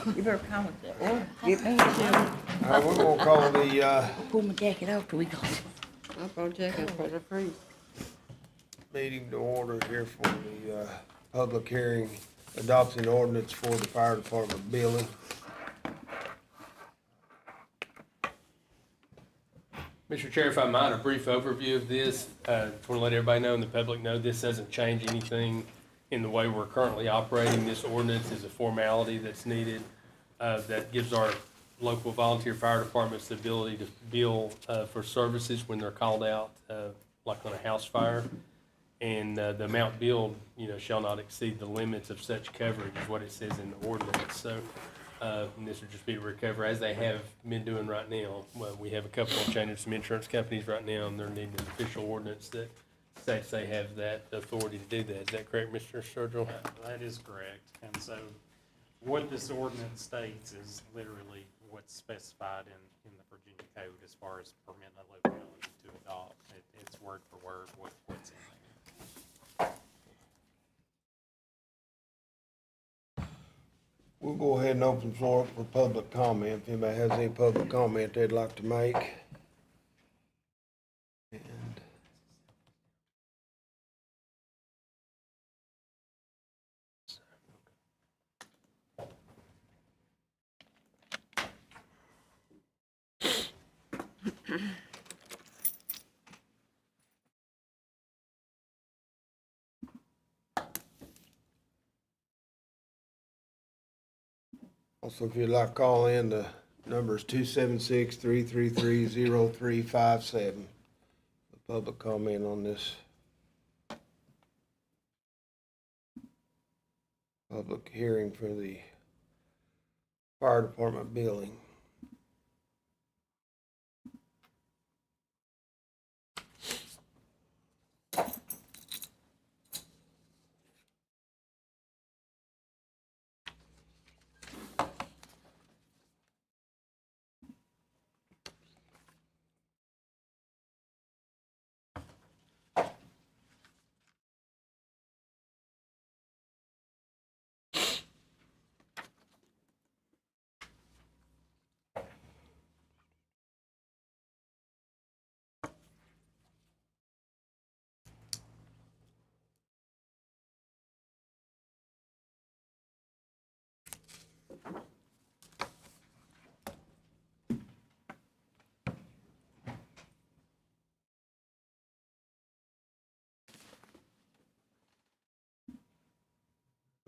You better come with the order. Get me to All right, we're gonna call the, pull my jacket off till we go. I'll go check it for the freeze. meeting to order here for the, public hearing, adopting ordinance for the fire department building. Mr. Chair, if I might, a brief overview of this. Just want to let everybody know and the public know this doesn't change anything in the way we're currently operating. This ordinance is a formality that's needed that gives our local volunteer fire departments the ability to bill for services when they're called out, like on a house fire. And the amount billed, shall not exceed the limits of such coverage is what it says in the ordinance. So, and this would just be to recover as they have been doing right now. Well, we have a couple of changes, some insurance companies right now, and they're needing an official ordinance that states they have that authority to do that. Is that correct, Mr. Sturgill? That is correct. And so what this ordinance states is literally what's specified in the Virginia Code as far as permitting a locality to adopt. It's word for word what's in there. We'll go ahead and open the floor up for public comment. If anybody has any public comment they'd like to make. And also, if you'd like to call in, the number is 276-333-0357. The public comment on this public hearing for the fire department building.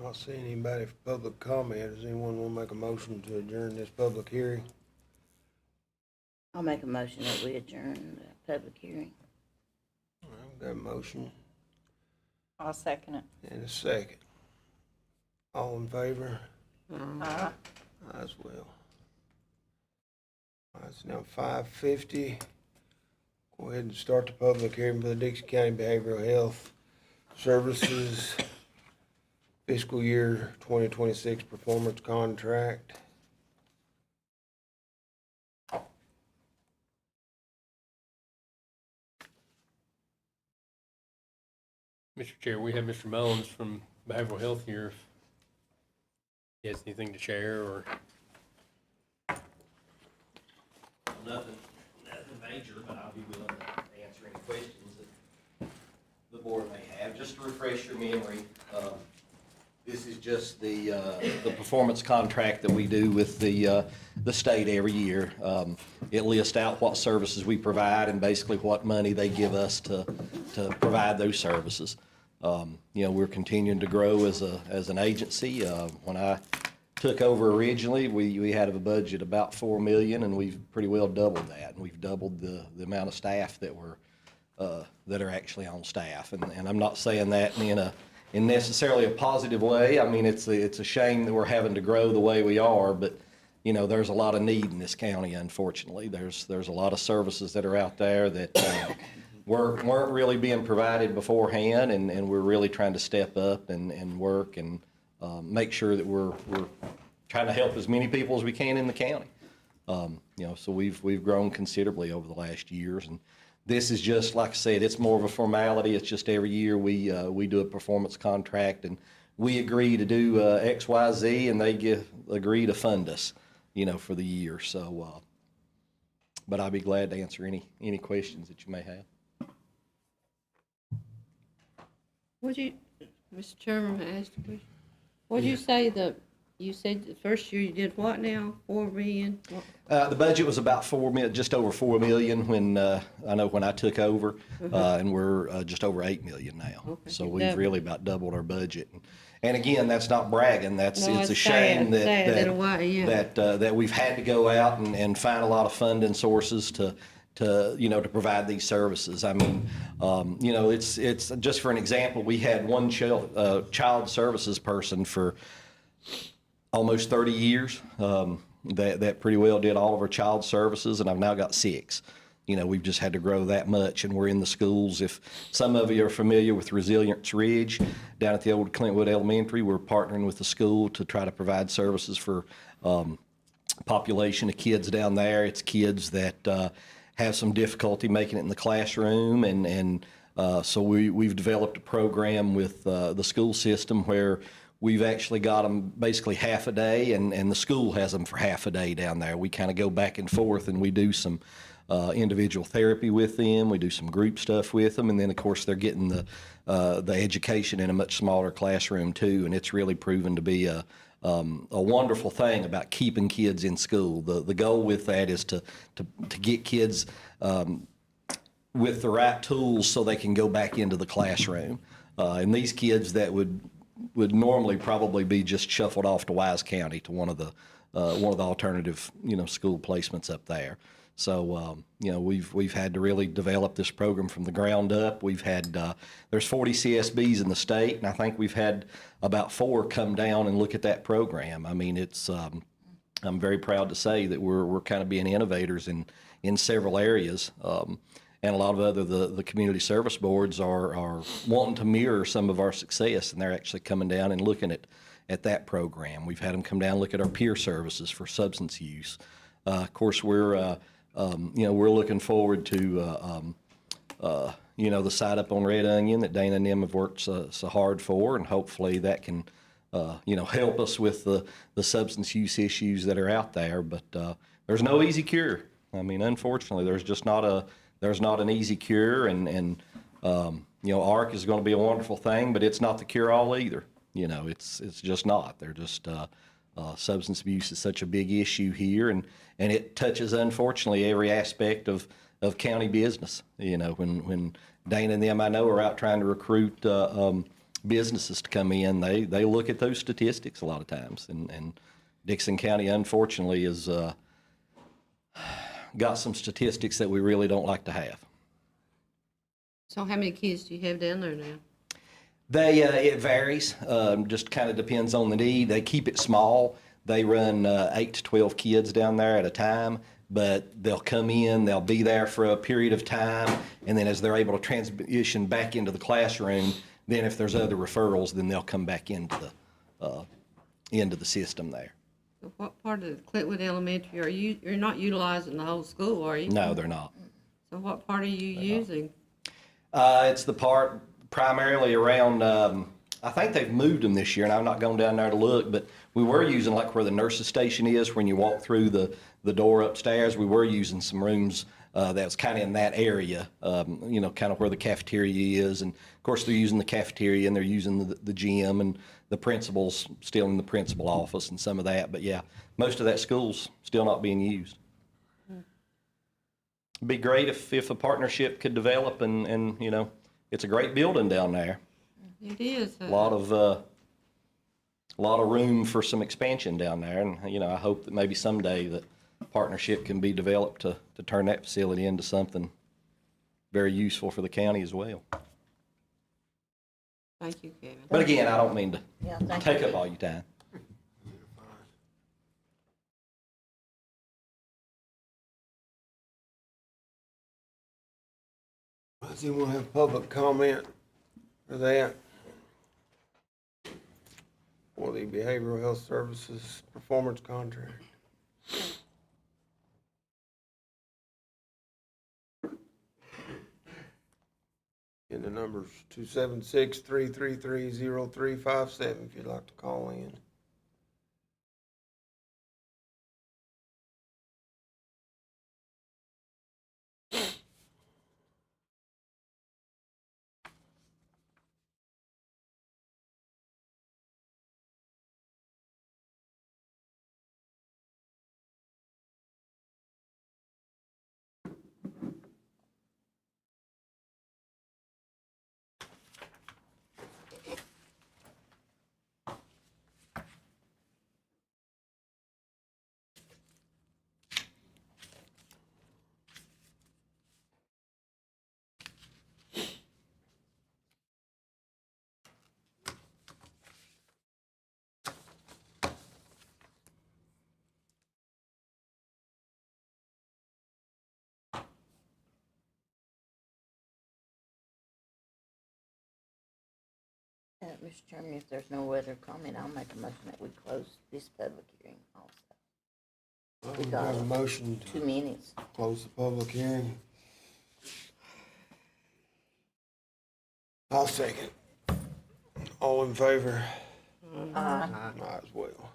Not seeing anybody for public comment. Does anyone want to make a motion to adjourn this public hearing? I'll make a motion that we adjourn the public hearing. All right, we've got a motion I'll second it. and a second. All in favor? Uh-huh. I as well. All right, it's now 5:50. Go ahead and start the public hearing for the Dixie County Behavioral Health Services fiscal year 2026 performance contract. Mr. Chair, we have Mr. Mullins from Behavioral Health here. If he has anything to share or... Nothing major, but I'll be willing to answer any questions that the board may have. Just to refresh your memory, this is just the performance contract that we do with the state every year. It lists out what services we provide and basically what money they give us to provide those services. We're continuing to grow as an agency. When I took over originally, we had a budget about $4 million, and we've pretty well doubled that. And we've doubled the amount of staff that are actually on staff. And I'm not saying that in necessarily a positive way. I mean, it's a shame that we're having to grow the way we are, but there's a lot of need in this county. Unfortunately, there's a lot of services that are out there that weren't really being provided beforehand, and we're really trying to step up and work and make sure that we're trying to help as many people as we can in the county. So we've grown considerably over the last years, and this is just, like I said, it's more of a formality. It's just every year we do a performance contract, and we agree to do X, Y, Z, and they agree to fund us, for the year. So, but I'll be glad to answer any questions that you may have. Would you, Mr. Chairman, I asked a question? What'd you say you said the first year you did what now? 4 million? The budget was about just over 4 million when I took over, and we're just over 8 million now. Okay. So we've Double. really about doubled our budget. And again, that's not bragging. No, It's a it's shame sad in a way, yeah. that we've had to go out and find a lot of funding sources to provide these services. I mean, it's just for an example, we had one child services person for almost 30 years, that pretty well did all of our child services, and I've now got 6. We've just had to grow that much, and we're in the schools. If some of you are familiar with Resilience Ridge, down at the old Clintwood Elementary, we're partnering with the school to try to provide services for population of kids down there. It's kids that have some difficulty making it in the classroom, and so we've developed a program with the school system where we've actually got them basically half a day, and the school has them for half a day down there. We kind of go back and forth, and we do some individual therapy with them. We do some group stuff with them, and then of course they're getting the education in a much smaller classroom too. And it's really proven to be a wonderful thing about keeping kids in school. The goal with that is to get kids with the right tools so they can go back into the classroom. And these kids that would normally probably be just shuffled off to Wise County to one of the alternative school placements up there. So we've had to really develop this program from the ground up. We've had there's 40 CSBs in the state, and I think we've had about 4 come down and look at that program. I mean, it's I'm very proud to say that we're kind of being innovators in several areas. And a lot of the community service boards are wanting to mirror some of our success, and they're actually coming down and looking at that program. We've had them come down and look at our peer services for substance use. Of course, we're looking forward to the site up on Red Onion that Dana and them have worked so hard for, and hopefully that can help us with the substance use issues that are out there. But there's no easy cure. I mean, unfortunately, there's not an easy cure, and ARC is going to be a wonderful thing, but it's not the cure-all either. It's just not. They're just substance abuse is such a big issue here, and it touches, unfortunately, every aspect of county business. When Dana and them, I know, are out trying to recruit businesses to come in, they look at those statistics a lot of times, and Dixon County, unfortunately, is got some statistics that we really don't like to have. So how many kids do you have down there now? It varies. Just kind of depends on the need. They keep it small. They run 8 to 12 kids down there at a time, but they'll come in, they'll be there for a period of time, and then as they're able to transition back into the classroom, then if there's other referrals, then they'll come back into the system there. So what part of Clintwood Elementary you're not utilizing the whole school, are you? No, they're not. So what part are you using? It's the part primarily around, I think they've moved them this year, and I've not gone down there to look, but we were using like where the nurse's station is, when you walk through the door upstairs. We were using some rooms that was kind of in that area, kind of where the cafeteria is. And of course, they're using the cafeteria, and they're using the gym, and the principal's still in the principal office and some of that. But yeah, most of that school's still not being used. It'd be great if a partnership could develop, and it's a great building down there. It is. A lot of room for some expansion down there, and I hope that maybe someday that partnership can be developed to turn that facility into something very useful for the county as well. Thank you, Kevin. But again, I don't mean to Thank take you. up all your time. Does anyone have public comment for that? For the behavioral health services performance contract? And the number's 276-333-0357 if you'd like to call in. Mr. Chairman, if there's no other comment, I'll make a motion that we close this public hearing also. We have a motion 2 to minutes. close the public hearing. I'll second. All in favor? Aye. Might as well.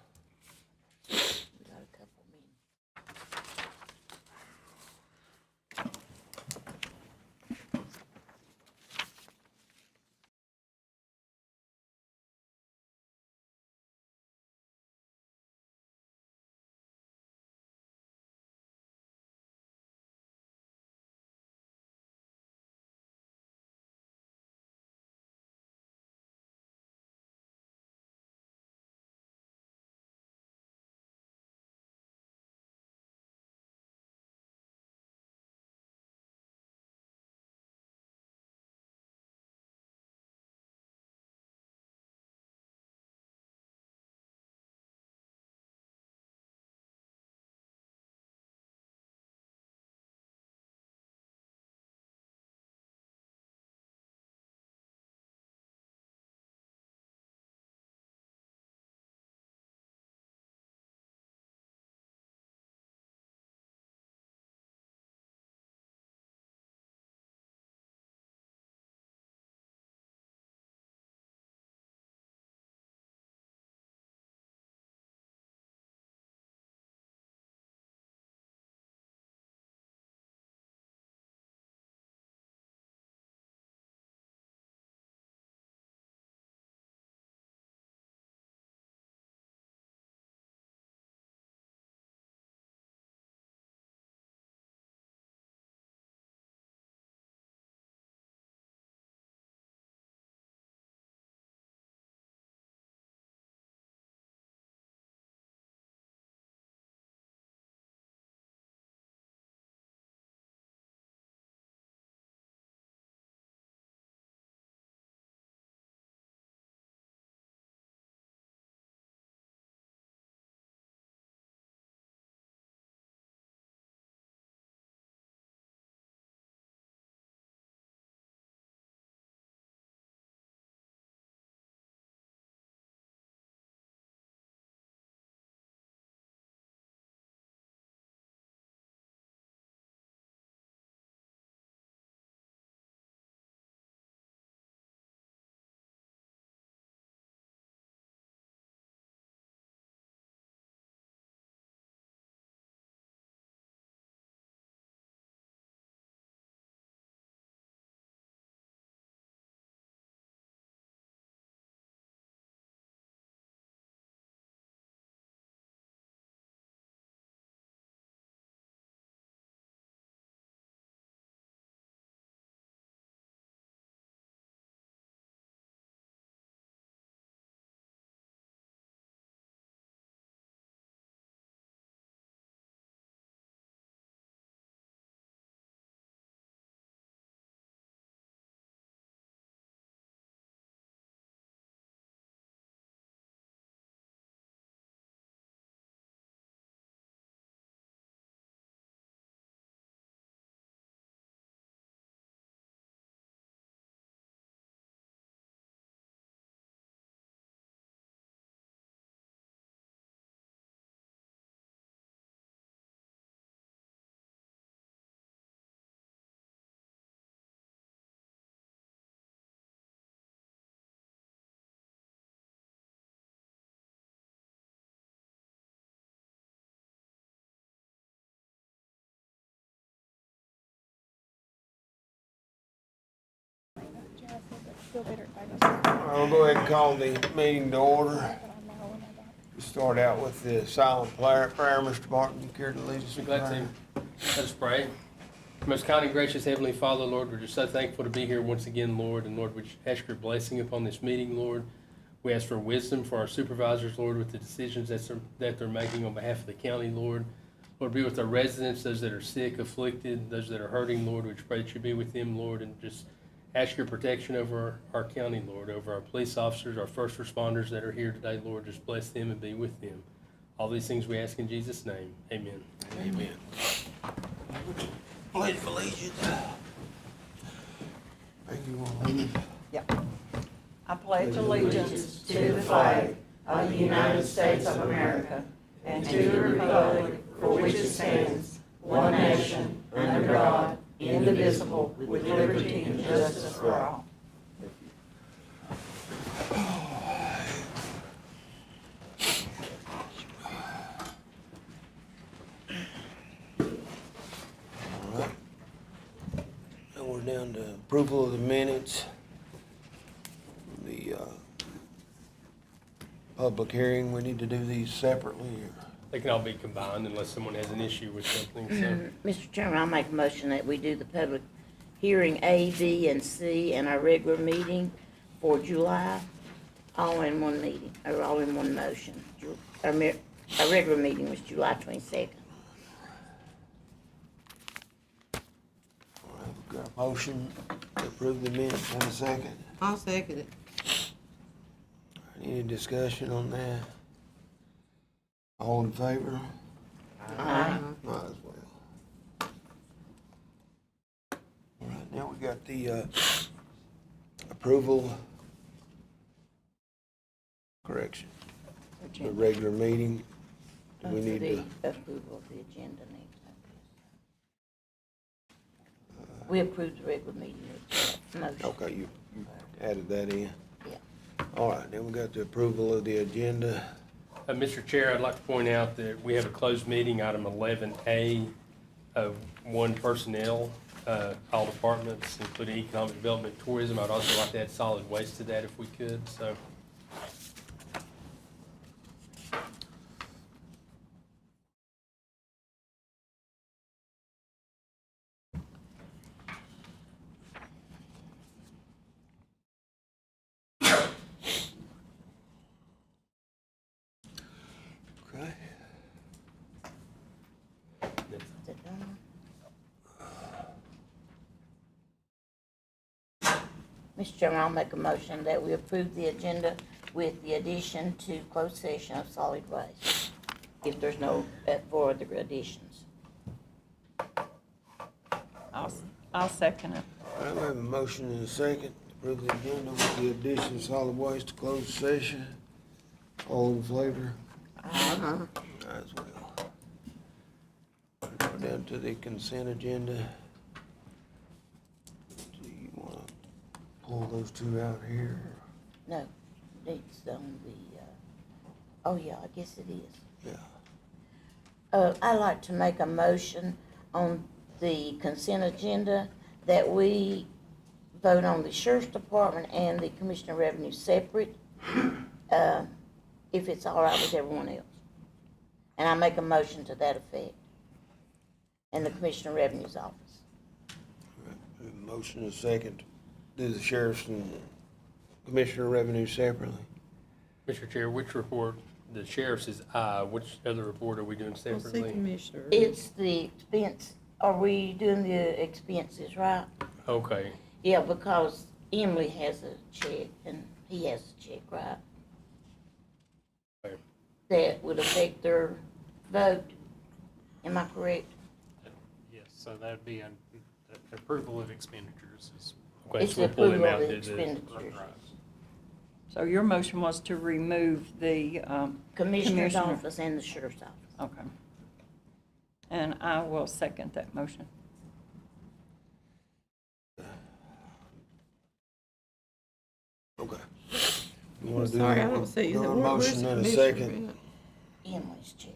Feel better if I go. I'll go ahead and call the meeting to order. We start out with the silent prayer. Mr. Martin, you care to lead us Be in glad prayer? to. Let us pray. Most kind and gracious Heavenly Father, Lord, we're just so thankful to be here once again, Lord. And Lord, we just ask your blessing upon this meeting, Lord. We ask for wisdom for our supervisors, Lord, with the decisions that they're making on behalf of the county, Lord. Lord, be with our residents, those that are sick, afflicted, those that are hurting, Lord. We just pray that you be with them, Lord, and just ask your protection over our county, Lord, over our police officers, our first responders that are here today, Lord. Just bless them and be with them. All these things we ask in Jesus' name. Amen. Amen. Pledge of allegiance. Thank you, all. I pledge allegiance to the flag of the United States of America and to the republic for which it stands, one nation, under God, indivisible, with liberty and justice for all. All right. Now we're down to approval of the minutes. The public hearing, we need to do these separately. They can all be combined unless someone has an issue with something, so. Mr. Chairman, I'll make a motion that we do the public hearing A, B, and C and our regular meeting for July, all in one meeting, or all in one motion. Our regular meeting was July 22nd. All right, we've got a motion to approve the minutes in a second. I'll second it. Any discussion on that? All in favor? Aye. Might as well. All right, now we got the approval, correction, the regular meeting. Do we need to, The approval of the agenda next. We approved the regular meeting with the motion. okay, you added that in? Yeah. All right, then we got the approval of the agenda. Mr. Chair, I'd like to point out that we have a closed meeting, item 11A, of one personnel, all departments, including economic development, tourism. I'd also like to add solid waste to that if we could, so. Okay. Is it done? Mr. Chairman, I'll make a motion that we approve the agenda with the addition to closed session of solid waste, if there's no further additions. I'll second it. All right, we have a motion and a second to approve the agenda with the addition of solid waste to closed session. All in favor? As well. Go down to the consent agenda. Do you want to pull those two out here? No, it's on the, oh yeah, I guess it is. Yeah. I'd like to make a motion on the consent agenda that we vote on the sheriff's department and the commissioner of revenue separate, if it's all right with everyone else. And I make a motion to that effect. And the commissioner of revenue's office. We have a motion and a second to do the sheriff's and commissioner of revenue separately. Mr. Chair, which report, the sheriff's is I, which other report are we doing We'll see separately? Commissioner. It's the expense, are we doing the expenses, right? Okay, Yeah, because Emily has a check and he has a check, right? Okay. That would affect their vote. Am I correct? Yes, so that'd be an approval of expenditures is. okay, It's so the we'll pull them approval out of the and do expenditures. Right. So your motion was to remove the, Commissioner's Commissioner. office and the sheriff's office. okay. And I will second that motion. Okay. You want to do Sorry, I don't see do that. a Where's motion the and a commissioner second? at? Emily's check.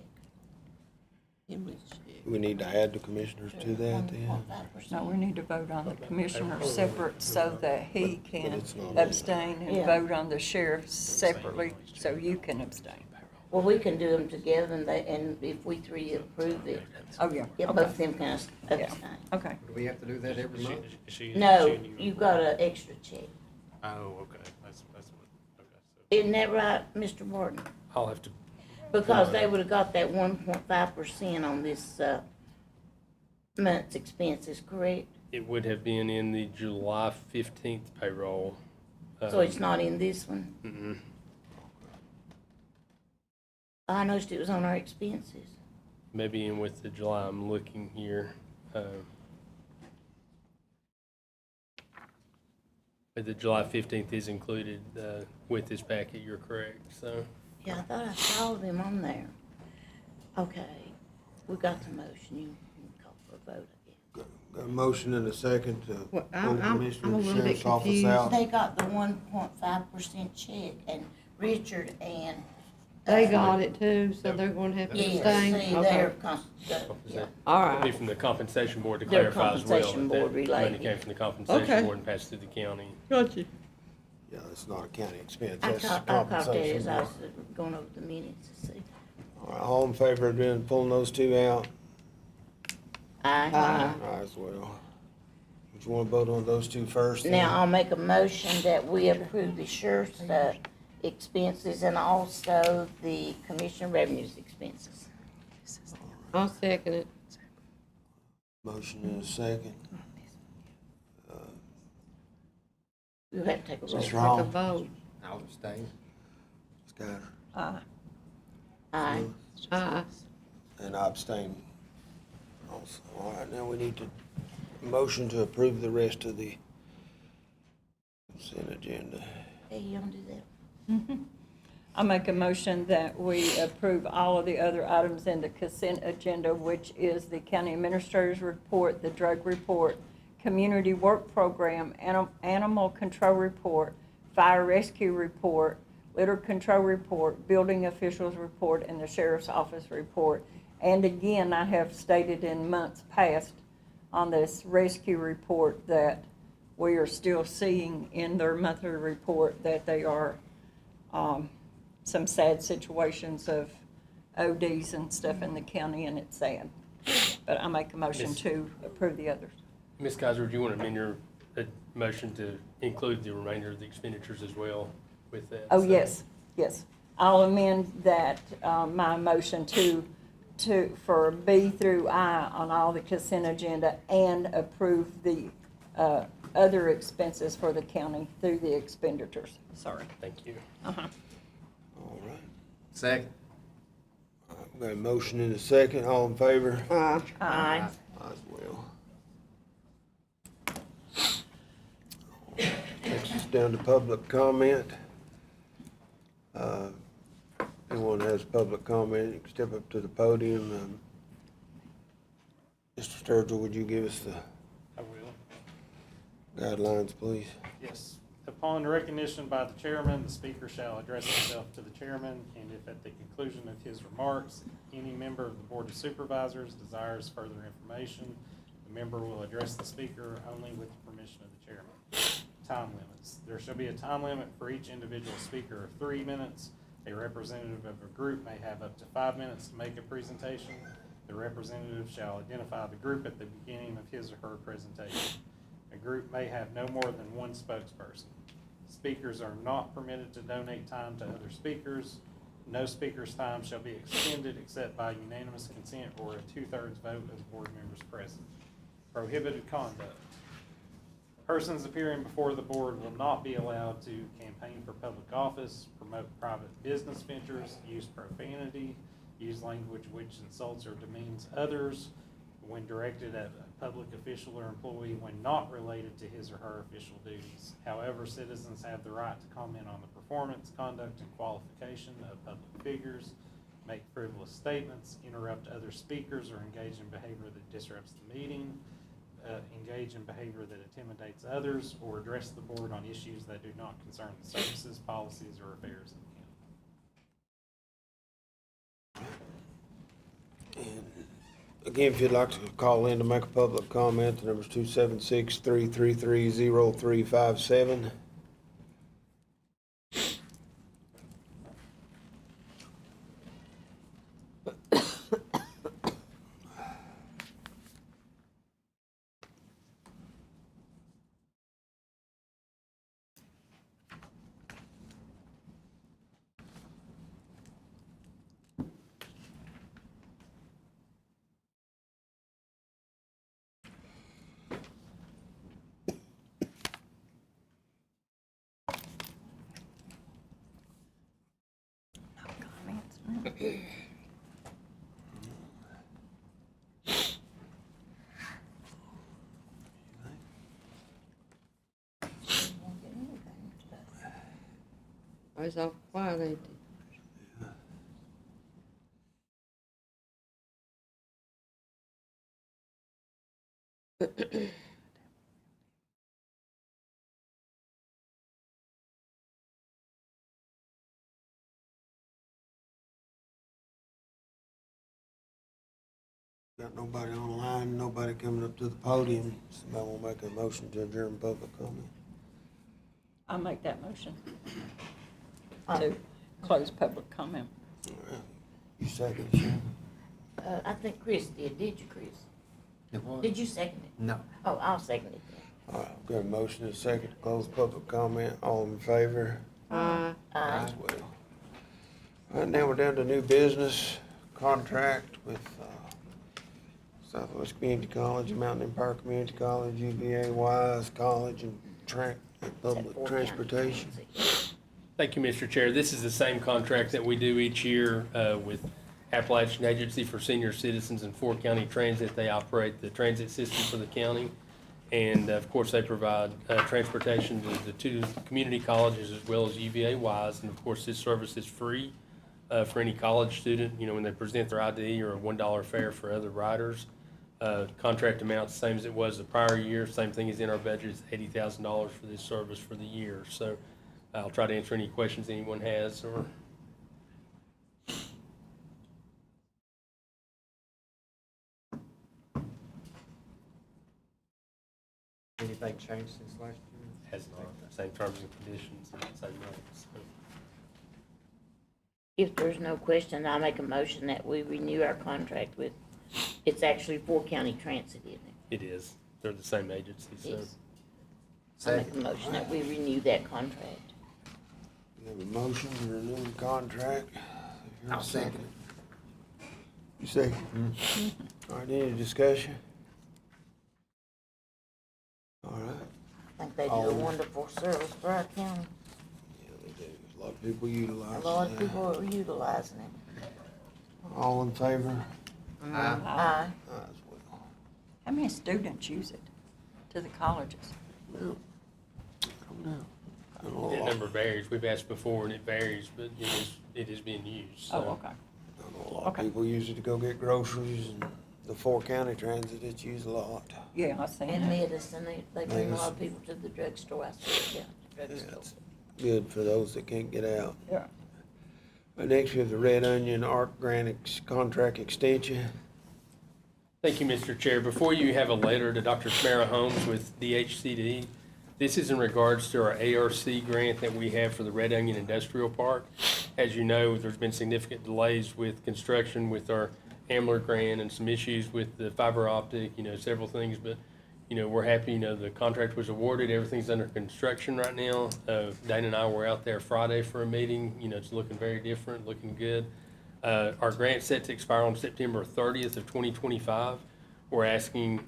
Emily's check. We need to add the commissioners to that then? 1.5%. No, we need to vote on the commissioner separate so that he can it's not on. abstain and Yeah. vote on the sheriff separately, so you can abstain. Well, we can do them together, and if we three approve it, Oh, yeah, yeah, both of okay, them can abstain. okay. Do we have to do that every month? No, you got an extra check. Oh, okay, that's what, okay, so. Isn't that right, Mr. Martin? I'll have to, Because they would've got that 1.5% on this, month's expenses, correct? it would have been in the July 15th payroll. So it's not in this one? Mm-mm. I noticed it was on our expenses. Maybe in with the July, I'm looking here. But the July 15th is included with this packet, you're correct, so. Yeah, I thought I saw them on there. Okay, we got the motion, you can call for a vote again. Got a motion and a second to Well, pull I'm a Commissioner little bit Sheriff's Office confused. out. They got the 1.5% check, and Richard and. They got it too, so they're gonna have to Yeah, abstain? see, Okay. they're, yeah. All It'd be right, from the compensation board to Their clarify as well. compensation that board Money related. came from the compensation Okay. board and passed through the county. gotcha. Yeah, it's not a county expense, I that's caught that compensation. as I was going over the minutes to see. All right, all in favor of doing, pulling those two out? Aye. Aye as well. Would you wanna vote on those two first? then? Now, I'll make a motion that we approve the sheriff's, expenses and also the commission revenues expenses. I'll second it. Motion and a second. We'll have to take a roll. Mr. Take a Hall? vote. I'll abstain. Skyler? Aye. Aye. Aye. And I abstain also. All right, now we need to, motion to approve the rest of the consent agenda. Hey, you don't do that? I make a motion that we approve all of the other items in the consent agenda, which is the county administrator's report, the drug report, community work program, animal control report, fire rescue report, litter control report, building officials report, and the sheriff's office report. And again, I have stated in months past on this rescue report that we are still seeing in their monthly report that they are some sad situations of ODs and stuff in the county, and it's sad. But I make a motion Yes. to approve the others. Ms. Kaiser, do you want to amend your motion to include the remainder of the expenditures as well with that? Oh, So- yes, yes. I'll amend that, my motion for B through I on all the consent agenda and approve the other expenses for the county through the expenditures. Sorry. Thank you. Uh-huh. All right. Second. All right, we got a motion and a second, all in favor? Aye. Aye as well. Next is down to public comment. Anyone that has public comment, you can step up to the podium. Mr. Sturgill, would you give us the I will. guidelines, please? Yes. Upon recognition by the chairman, the speaker shall address himself to the chairman, and if at the conclusion of his remarks, any member of the Board of Supervisors desires further information, the member will address the speaker only with the permission of the chairman. Time limits. There shall be a time limit for each individual speaker of 3 minutes. A representative of a group may have up to 5 minutes to make a presentation. The representative shall identify the group at the beginning of his or her presentation. A group may have no more than one spokesperson. Speakers are not permitted to donate time to other speakers. No speaker's time shall be extended except by unanimous consent or a 2/3 vote of the board members present. Prohibited conduct. Persons appearing before the board will not be allowed to campaign for public office, promote private business ventures, use profanity, use language which insults or demeans others when directed at a public official or employee when not related to his or her official duties. However, citizens have the right to comment on the performance, conduct, and qualification of public figures, make frivolous statements, interrupt other speakers, or engage in behavior that disrupts the meeting, engage in behavior that intimidates others, or address the board on issues that do not concern the services, policies, or affairs of the county. And Again, if you'd like to call in to make a public comment, the number's 276-333-0357. I was off quiet, ain't they? Got nobody online, nobody coming up to the podium. Somebody will make a motion to adjourn public comment. I'll make that motion to close public comment. All right. You second, Sharon? I think Chris did you, Chris? Did you second it? No. Oh, I'll second it then. All right, we've got a motion and a second to close public comment. All in favor? Aye. As well. All right, now we're down to new business contract with Southwest Community College, Mountain Empire Community College, UVA Wise College, and Public Fort County Transportation. Transit. Thank you, Mr. Chair. This is the same contract that we do each year with Appalachian Agency for Senior Citizens and Fort County Transit. They operate the transit system for the county. And of course, they provide transportation to the two community colleges as well as UVA Wise. And of course, this service is free for any college student, when they present their ID, or a $1 fare for other riders. Contract amount same as it was the prior year. Same thing is in our budget. It's $80,000 for this service for the year. So I'll try to answer any questions anyone has or. Anything changed since last year? Has not, same terms and conditions, and same rates. So, If there's no question, I'll make a motion that we renew our contract with, it's actually Fort County Transit, isn't it? it is. They're the same agency, so. Yes. I make a motion that we renew that contract. We have a motion to renew the contract. I'll second it. You second? All right, any discussion? All right. I think they do a wonderful service for our county. Yeah, they do. A lot of people utilize A lot of that. people are utilizing it. All in favor? Aye. Aye as well. How many students use it to the colleges? Well, come down. I don't know a That lot. number varies. We've asked before and it varies, but it is being used, so. Oh, okay. I know a lot of Okay. people use it to go get groceries, and the Fort County Transit, it's used a lot. Yeah, I seen And that. medicine, they bring a lot of people to the drugstore, I see, yeah, the Yeah, drugstore. it's good for those that can't get out. Yeah. Right, next we have the Red Onion ARC grant contract extension. Thank you, Mr. Chair. Before you have a letter to Dr. Tamara Holmes with DHCD. This is in regards to our ARC grant that we have for the Red Onion Industrial Park. As you know, there's been significant delays with construction with our Ambler grant and some issues with the fiber optic, several things, but, we're happy, the contract was awarded, everything's under construction right now. Dana and I were out there Friday for a meeting, it's looking very different, looking good. Our grant's set to expire on September 30th of 2025. We're asking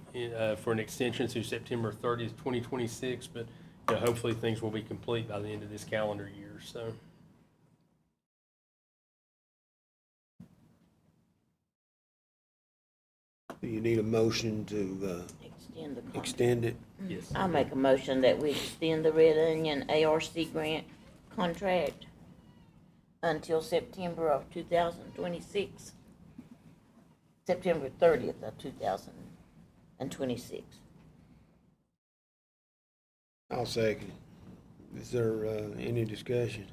for an extension through September 30th, 2026, but hopefully things will be complete by the end of this calendar year, so. Do you need a motion to Extend the contract. extend it? Yes. I'll make a motion that we extend the Red Onion ARC grant contract until September of 2026. September 30th of 2026. I'll second it. Is there any discussion?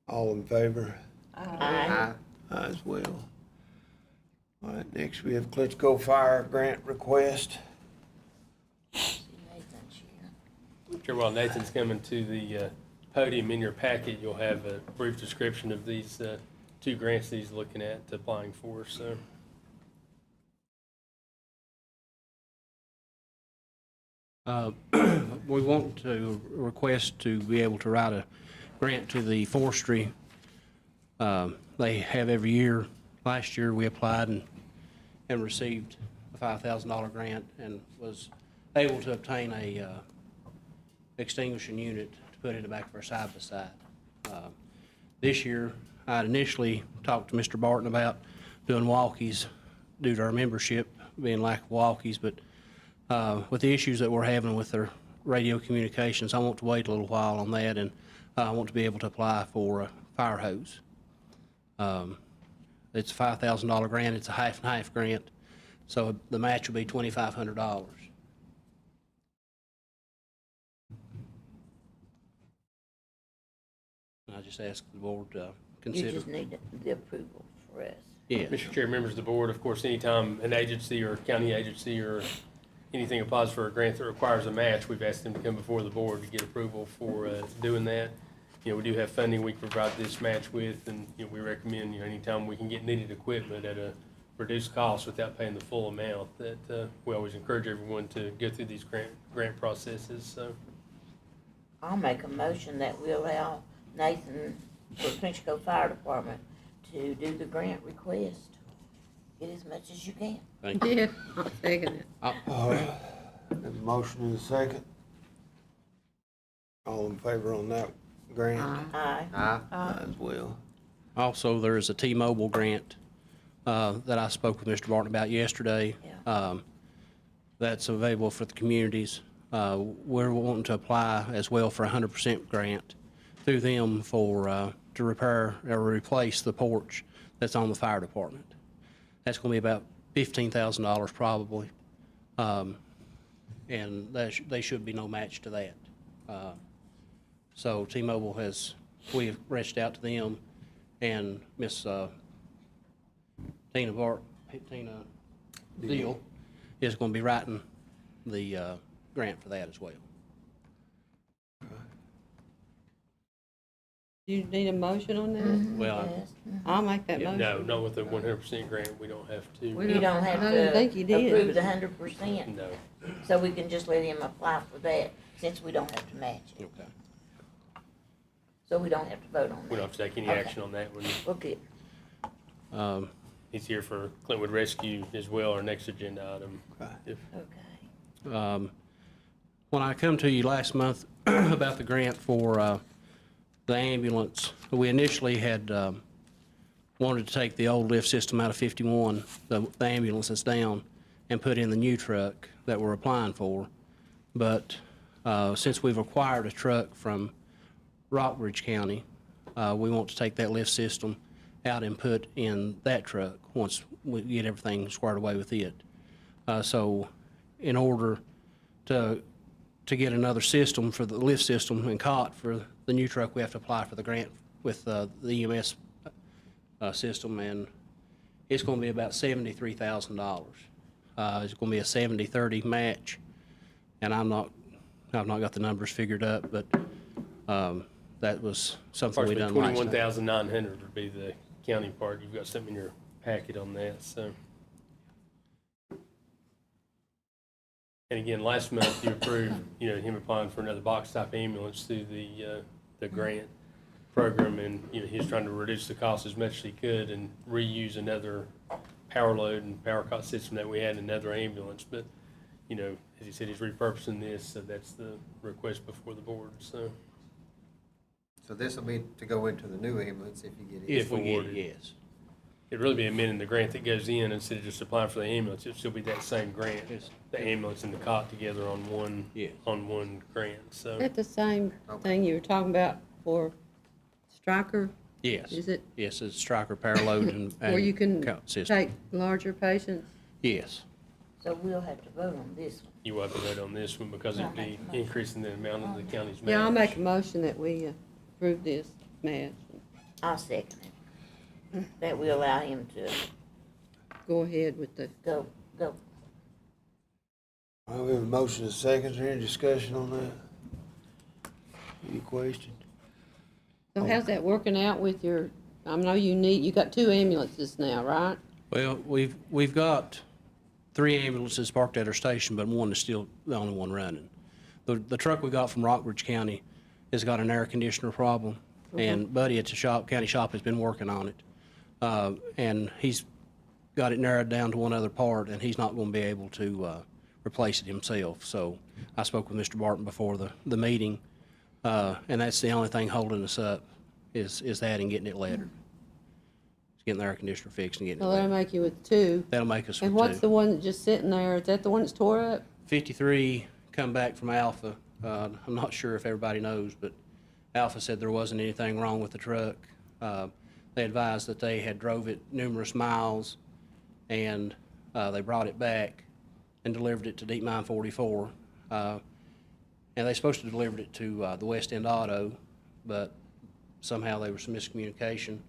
All in favor? Aye. Aye as well. All right, next we have Klitschko Fire Grant request. See Nathan's here. Sure, while Nathan's coming to the podium, in your packet, you'll have a brief description of these two grants that he's looking at applying for, so. We want to request to be able to write a grant to the forestry. They have every year. Last year, we applied and received a $5,000 grant and was able to obtain a extinguishing unit to put in the back of our side-by-side. This year, I had initially talked to Mr. Barton about doing walkies due to our membership being lack of walkies, but with the issues that we're having with their radio communications, I want to wait a little while on that, and I want to be able to apply for a fire hose. It's a $5,000 grant. It's a half and half grant, so the match will be $2,500. I just ask the board to You consider. just need the approval for us. Yeah. Mr. Chair, members of the board, of course, anytime an agency or county agency or anything applies for a grant that requires a match, we've asked them to come before the board to get approval for doing that. You know, we do have funding we can provide this match with, and, you know, we recommend, you know, anytime we can get needed equipment at a reduced cost without paying the full amount, that we always encourage everyone to go through these grant processes, so. I'll make a motion that we allow Nathan for Klitschko Fire Department to do the grant request. Get as much as you can. Thank you. Yeah, I'll second it. All right, have a motion and a second. All in favor on that grant? Aye. Aye as well. Also, there is a T-Mobile grant that I spoke with Mr. Barton about yesterday. Yeah. That's available for the communities. We're wanting to apply as well for a 100% grant through them for to repair or replace the porch that's on the fire department. That's going to be about $15,000 probably, and they should be no match to that. So T-Mobile we have reached out to them, and Miss Tina Deal is going to be writing the grant for that as well. Do you need a motion on that? Well, Yes. I'll make that Yeah, motion. no, not with a 100% grant, we don't have to. We You don't have I didn't to think you did. approve the 100%, No. so we can just let him apply for that, since we don't have to match it. okay. So we don't have to vote on We don't that. have to take any Okay. action on that one. Okay. He's here for Clintwood Rescue as well, our next agenda item. If- Okay. When I come to you last month about the grant for the ambulance, we initially had wanted to take the old lift system out of 51, the ambulance that's down, and put in the new truck that we're applying for. But since we've acquired a truck from Rockbridge County, we want to take that lift system out and put in that truck once we get everything squared away with it. So in order to get another system for the lift system and cot for the new truck, we have to apply for the grant with the EMS system, and it's going to be about $73,000. It's going to be a 70-30 match, and I've not got the numbers figured up, but that was something we done Approximately last time. 21,900 would be the county part. You've got something in your packet on that, so. And again, last month you approved, you know, him applying for another box type ambulance through the grant program, and, you know, he's trying to reduce the cost as much as he could and reuse another power load and power cot system that we had in another ambulance. But, you know, as he said, he's repurposing this, so that's the request before the board, so. So this will be to go into the new ambulance if you get it. If we get it, awarded. yes. It'd really be amending the grant that goes in instead of just applying for the ambulance. It'd still be that same grant, Yes. the ambulance and the cot together on one, Yes. on one grant, so. Is that the same thing you were talking about for Stryker? Yes. Is it Yes, it's striker power load and where you can cot system. take larger patients? Yes. So we'll have to vote on this one. You will have to vote on this one because it'd be increasing the amount of the county's match. Yeah, I'll make a motion that we approve this match. I'll second it. That we allow him to go ahead with the, Go. All right, we have a motion and a second. Is there any discussion on that? Any question? so how's that working out with your, I know you got 2 ambulances now, right? Well, we've got 3 ambulances parked at our station, but one is still the only one running. The truck we got from Rockbridge County has got an air conditioner problem, and Buddy at the county shop has been working on it. And he's got it narrowed down to one other part, and he's not gonna be able to replace it himself. So I spoke with Mr. Barton before the meeting, and that's the only thing holding us up, is that and getting it lettered. Getting the air conditioner fixed and getting it So that'll lettered. make you with 2. That'll make us with And what's 2. the one that's just sitting there? Is that the one that's tore up? 53 come back from Alpha. I'm not sure if everybody knows, but Alpha said there wasn't anything wrong with the truck. They advised that they had drove it numerous miles, and they brought it back and delivered it to Deep Mine 44. And they're supposed to deliver it to the West End Auto, but somehow there was some miscommunication.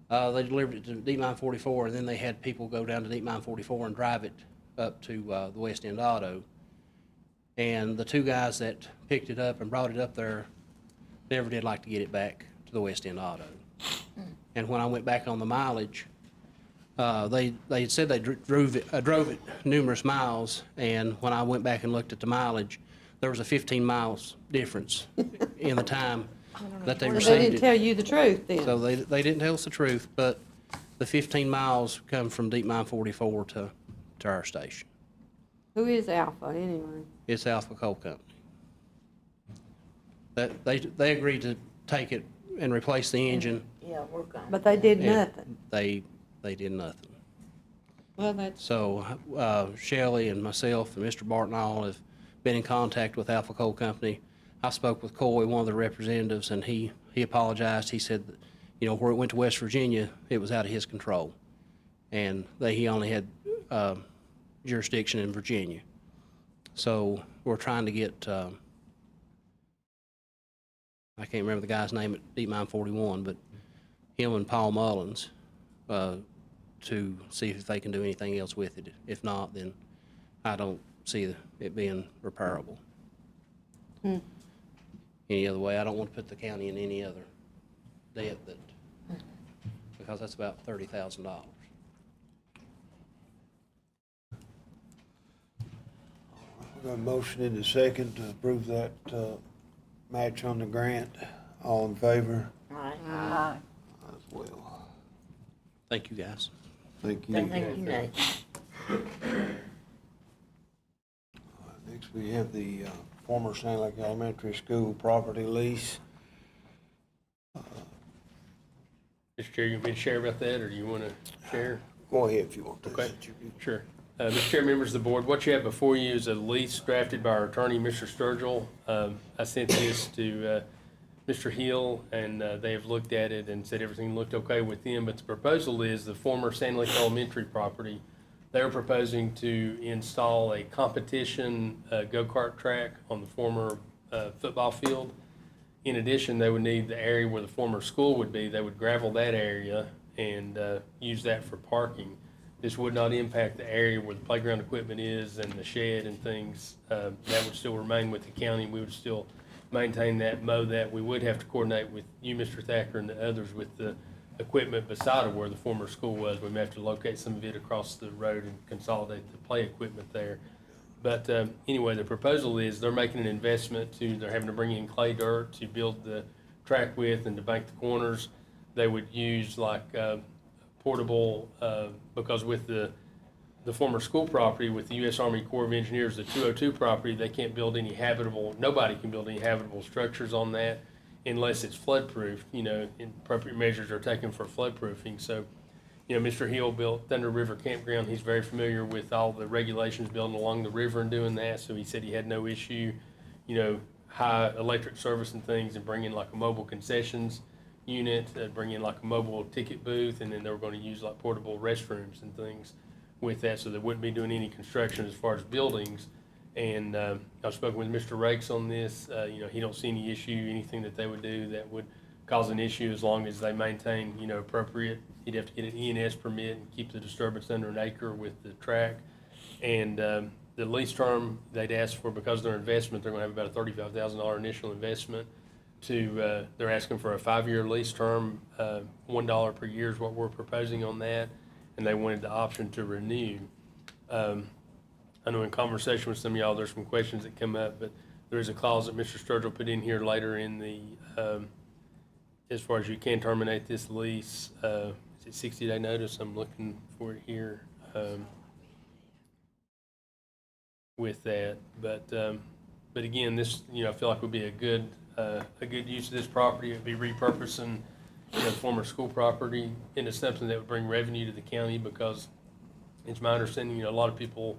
They delivered it to Deep Mine 44, and then they had people go down to Deep Mine 44 and drive it up to the West End Auto. And the 2 guys that picked it up and brought it up there never did like to get it back to the West End Auto. And when I went back on the mileage, they had said they drove it numerous miles, and when I went back and looked at the mileage, there was a 15 miles difference in the time that they Well, they received didn't it. tell you the truth then. So they didn't tell us the truth, but the 15 miles come from Deep Mine 44 to our station. Who is Alpha anyway? It's Alpha Coal Company. That they agreed to take it and replace the engine. Yeah, we're gone. But they did and nothing. They did nothing. Well, that's, So Shelley and myself and Mr. Barton all have been in contact with Alpha Coal Company. I spoke with Coy, one of the representatives, and he apologized. He said that, where it went to West Virginia, it was out of his control. And he only had jurisdiction in Virginia. So we're trying to get, I can't remember the guy's name at Deep Mine 41, but him and Paul Mullins to see if they can do anything else with it. If not, then I don't see it being repairable. Any other way, I don't want to put the county in any other debt because that's about $30,000. We got a motion in the second to approve that match on the grant. All in favor? Aye. As well. Thank you, guys. Thank you. Thank you, Nate. Next, we have the former Sand Lake Elementary School property lease. Mr. Chair, you want me to share about that, or do you want to share? Go ahead if you want to. Okay. Sure. Mr. Chair, members of the board, what you have before you is a lease drafted by our attorney, Mr. Sturgill. I sent this to Mr. Hill, and they have looked at it and said everything looked okay with them. But the proposal is the former Sand Lake Elementary property. They're proposing to install a competition go-kart track on the former football field. In addition, they would need the area where the former school would be. They would gravel that area and use that for parking. This would not impact the area where the playground equipment is and the shed and things. That would still remain with the county. We would still maintain that, mow that. We would have to coordinate with you, Mr. Thacker, and the others with the equipment beside of where the former school was. We may have to locate some of it across the road and consolidate the play equipment there. But anyway, the proposal is they're making an investment they're having to bring in clay dirt to build the track with and to bank the corners. They would use like portable, because with the former school property with the U.S. Army Corps of Engineers, the 202 property, they can't build any nobody can build any habitable structures on that unless it's flood-proof, appropriate measures are taken for flood-proofing. So, Mr. Hill built Thunder River Campground. He's very familiar with all the regulations building along the river and doing that. So he said he had no issue, high electric service and things, and bring in like a mobile concessions unit, bring in like a mobile ticket booth, and then they were going to use like portable restrooms and things with that, so they wouldn't be doing any construction as far as buildings. And I've spoken with Mr. Rakes on this. He don't see any issue, anything that they would do that would cause an issue as long as they maintain, appropriate. You'd have to get an ENS permit and keep the disturbance under an acre with the track. And the lease term they'd asked for, because of their investment, they're gonna have about a $35,000 initial investment they're asking for a 5-year lease term. $1 per year is what we're proposing on that, and they wanted the option to renew. I know in conversation with some of y'all, there's some questions that come up, but there is a clause that Mr. Sturgill put in here later in the, as far as you can terminate this lease, is it 60-day notice? I'm looking for it here, with that. But again, this, I feel like would be a good use of this property. It'd be repurposing, former school property into something that would bring revenue to the county, because it's my understanding, a lot of people,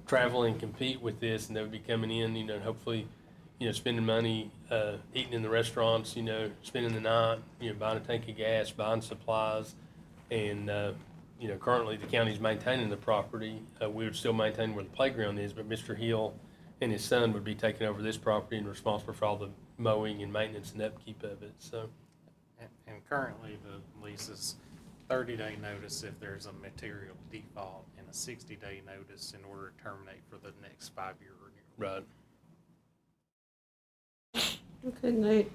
travel and compete with this, and they would be coming in, and hopefully, spending money, eating in the restaurants, spending the night, buying a tank of gas, buying supplies. And, currently the county's maintaining the property. We would still maintain where the playground is, but Mr. Hill and his son would be taking over this property and responsible for all the mowing and maintenance and upkeep of it, so. And currently, the lease is 30-day notice if there's a material default, and a 60-day notice in order to terminate for the next 5-year renewal. Right. Couldn't they,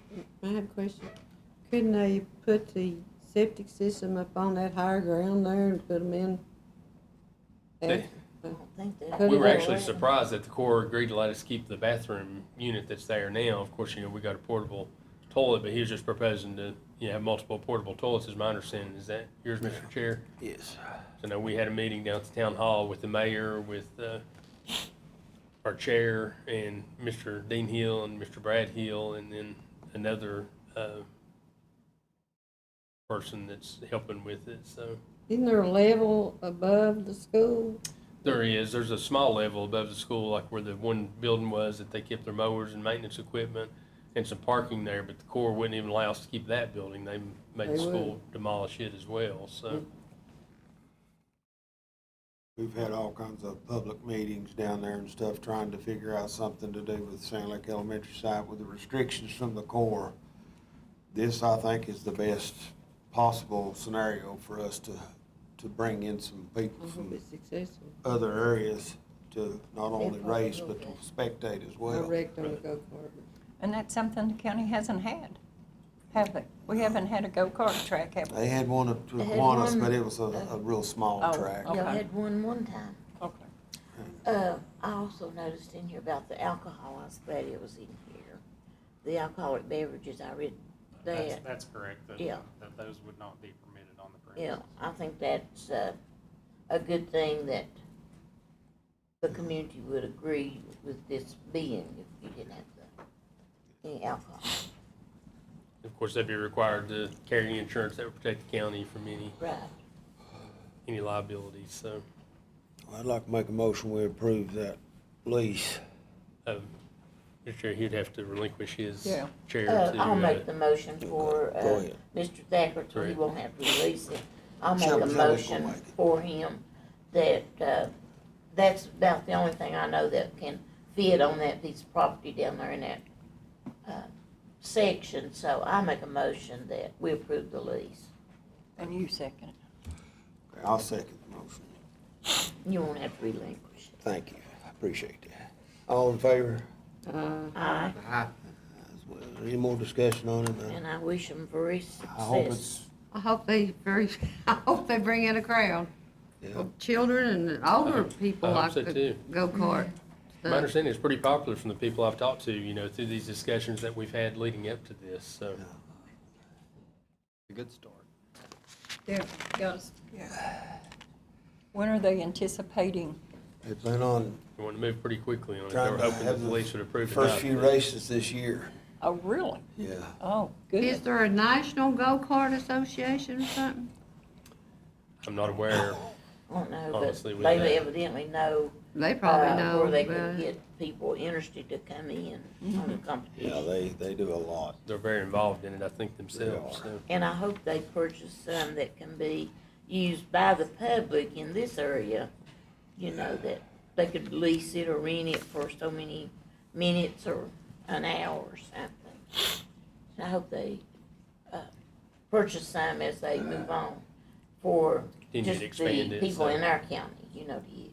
I have a question, couldn't they put the septic system up on that higher ground there and put them in? They- I don't think that. Put We it were all actually in. surprised that the Corps agreed to let us keep the bathroom unit that's there now. Of course, we got a portable toilet, but he was just proposing to, have multiple portable toilets, is my understanding. Is that yours, Mr. Chair? Yes. So now we had a meeting down at the town hall with the mayor, with our chair, and Mr. Dean Hill and Mr. Brad Hill, and then another person that's helping with it, so. Isn't there a level above the school? There's a small level above the school, like where the one building was, that they kept their mowers and maintenance equipment and some parking there, but the Corps wouldn't even allow us to keep that building. They made They the school would. demolish it as well, so. We've had all kinds of public meetings down there and stuff, trying to figure out something to do with Sand Lake Elementary site with the restrictions from the Corps. This, I think, is the best possible scenario for us to bring in some people I hope from it's successful. other areas to not only probably race, will but to be. spectate as I well. wrecked on a go-kart. And that's something the county hasn't had, have they? We haven't had a go-kart track, have we? They had one at They had Kiwanis, one, but it was a real small Oh, track. okay. Y'all had one time. Okay. I also noticed in here about the alcohol. I was glad it was in here. The alcoholic beverages, I read that. That's correct, that, Yeah. that those would not be permitted on the Yeah, premises. I think that's a good thing that the community would agree with this being if you didn't have any alcohol. Of course, they'd be required to carry insurance that would protect the county from Right. any liabilities, so. I'd like to make a motion, we approve that lease. Mr. Chair, he'd have to relinquish his Yeah. chair to. I'll make the motion for Go ahead. Mr. Thacker, so he Correct. won't have to release it. I'll make Shall a we go motion make it? for him that, that's about the only thing I know that can fit on that piece of property down there in that section. So I make a motion that we approve the lease. And you second it. Okay, I'll second the motion. You won't have to relinquish it. Thank you, I appreciate that. All in favor? Aye. As well. Any more discussion on it? And I wish them very I hope success. it's, I hope I hope they bring in a crowd yeah, of children and older people I hope like so the too. go-kart. My understanding is pretty popular from the people I've talked to, through these discussions that we've had leading up to this, so. A good start. Yeah, when are they anticipating? they plan on We want to move pretty quickly on it. They trying were to hoping that have the the police would approve it. first now. few races this year. Oh, really? Yeah. Oh, Is good. there a national go-kart association or something? I'm not aware. I don't know, Honestly, but with they that. evidently know, They probably know. where they about can it. get people interested to come in on the competition. Yeah, they do a lot. They're very involved in it, I think, themselves, so. And I hope they purchase some that can be used by the public in this area, that they could lease it or rent it for so many minutes or an hour or something. I hope they purchase some as they move on for Continue to just the expand it, people so. in our county, you know, to use.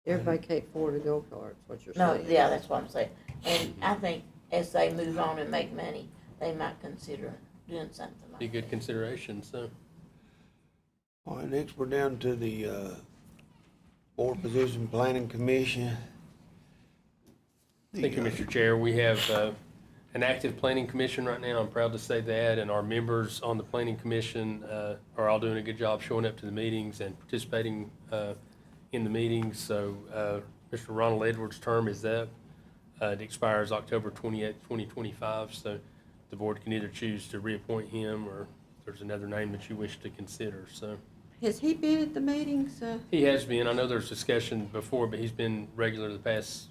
Everybody can't afford a go-kart, is what you're No, saying. yeah, that's what I'm saying. And I think as they move on and make money, they might consider doing something Be like good that. consideration, so. All right, next we're down to the, board position planning commission. Thank you, Mr. Chair. We have an active planning commission right now. I'm proud to say that, and our members on the planning commission are all doing a good job showing up to the meetings and participating in the meetings. So Mr. Ronald Edwards' term is up. It expires October 28th, 2025, so the board can either choose to reappoint him, or if there's another name that you wish to consider, so. Has he been at the meetings? He has been. I know there's discussion before, but he's been regular the past,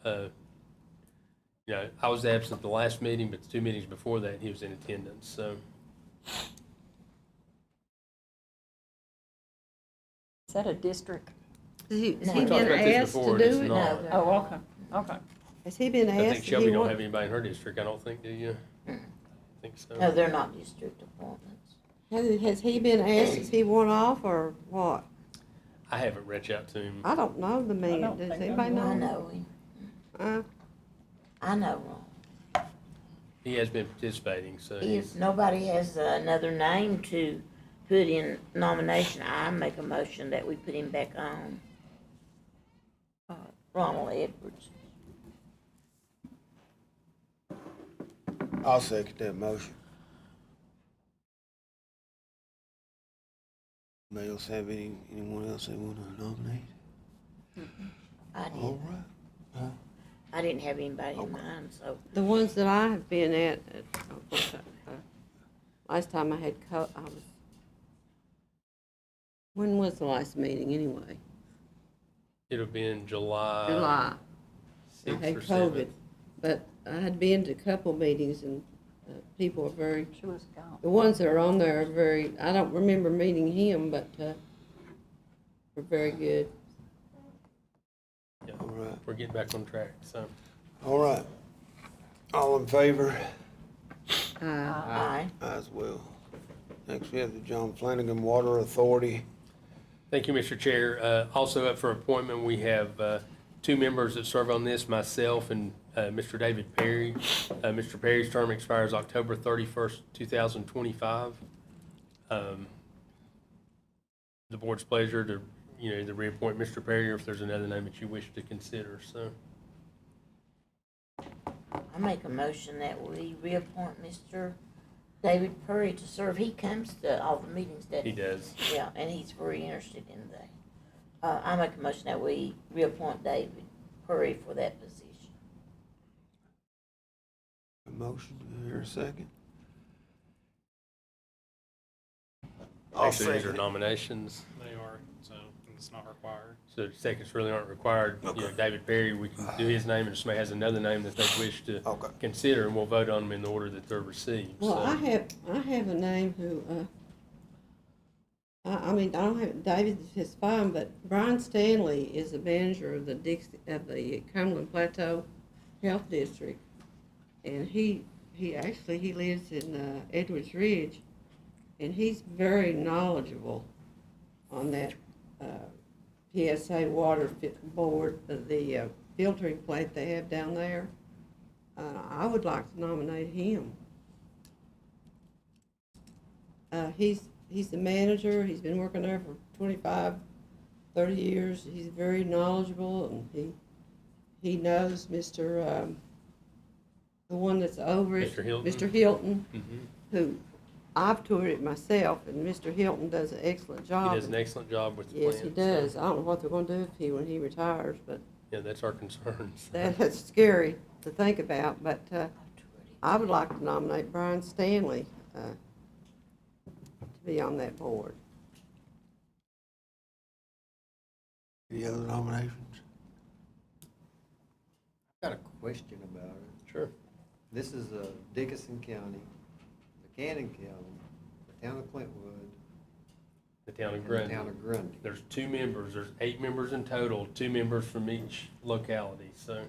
I was absent the last meeting, but the 2 meetings before that, he was in attendance, so. Is that a district? Has he No. been We talked about this asked to before, and do it's it? not. Oh, okay, okay. Has he been I think asked? if Shelby he don't want- have anybody in her district, I don't think, do you? Mm. I think so. No, they're not district appointments. Has he been asked, is he one off or what? I haven't reached out to him. I don't know the man. don't Does think I anybody know? I him? know him. Uh, I know Ron. He has been participating, so If nobody has another name to put in nomination, I make a motion that we put him back on. Ronald Edwards. I'll second that motion. Anybody else have anyone else they want to nominate? I All did. right. I didn't have anybody in mind, so. the ones that I have been at, of course, last time I had I was, when was the last meeting anyway? it'll be in July. July. I 6th had or COVID, 7th. but I had been to a couple meetings and people are very, She was gone. the ones that are on there are very, I don't remember meeting him, but were very good. Yeah, All right. we're getting back on track, so. All right. All in favor? Aye. I as well. Next we have the John Flanagan Water Authority. Thank you, Mr. Chair. Also up for appointment, we have 2 members that serve on this, myself and Mr. David Perry. Mr. Perry's term expires October 31st, 2025. The board's pleasure to, either reappoint Mr. Perry, or if there's another name that you wish to consider, so. I make a motion that we reappoint Mr. David Purry to serve. He comes to all the meetings, doesn't He he? does. Yeah, and he's very interested in that. I make a motion that we reappoint David Purry for that position. A motion, here a second? I'll Actually, these are second it. nominations, They are, so it's not required. so seconds really aren't required. David Perry, we can do his name, and if somebody has another name that they wish to Okay. consider, and we'll vote on them in the order that they're received. Well, So, I have a name who, I mean, I don't have, David is fine, but Brian Stanley is the manager of the Cumberland Plateau Health District. And he lives in, Edwards Ridge, and he's very knowledgeable on that, PSA water board, the filtering plant they have down there. I would like to nominate him. He's the manager, he's been working there for 25, 30 years, he's very knowledgeable, and he knows Mr., the one that's over it. Mr. Hilton? Mr. Hilton, mhm. who, I've toured it myself, and Mr. Hilton does an excellent He job. does an excellent job with the Yes, plant. he so, does. I don't know what they're gonna do when he retires, but Yeah, that's our concern. so. that's scary to think about, but, I would like to nominate Brian Stanley, to be on that board. Any other nominations? I've got a question about it. Sure. This is Dickinson County, Buchanan County, the town of Clintwood, The town of and the Grundy. town of Grundy. There's 2 members, there's 8 members in total, 2 members from each locality, so.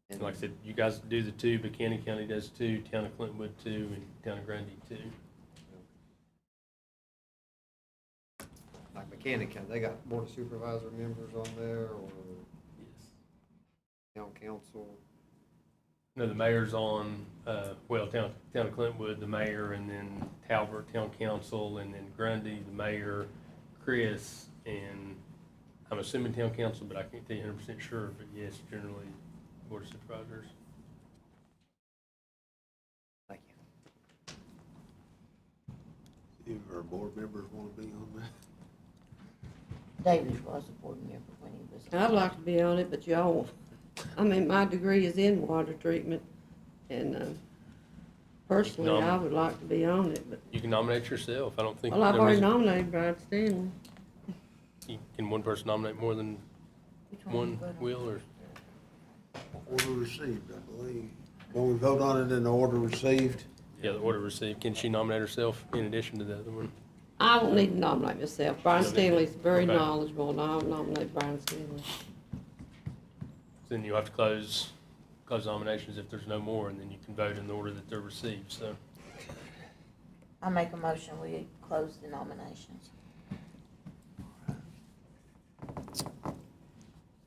And like I said, you guys do the two, Buchanan County does two, Town of Clintwood two, and Town of Grundy two. Like Mechanic County, they got board of supervisor members on there, or Yes. town council. No, the mayor's on, well, Town of Clintwood, the mayor, and then Talbot, Town Council, and then Grundy, the mayor, Chris, and I'm assuming Town Council, but I can't tell you 100% sure, but yes, generally Board of Supervisors. Thank you. If our board members wanna be on that. David was a board member when he was. I'd like to be on it, but y'all, I mean, my degree is in water treatment, and personally, I would like to be on it, but, You can nominate yourself. I don't think. well, I've there already is- nominated Brian Stanley. Can one person nominate more than Which one you vote on? will, or? Order received, I believe. When we vote on it in the order received, Yeah, the order received. Can she nominate herself in addition to the other one? I don't need to nominate myself. Brian Stanley's very Okay. knowledgeable, and I'll nominate Brian Stanley. Then you'll have to close nominations if there's no more, and then you can vote in the order that they're received, so. I make a motion, we close the nominations.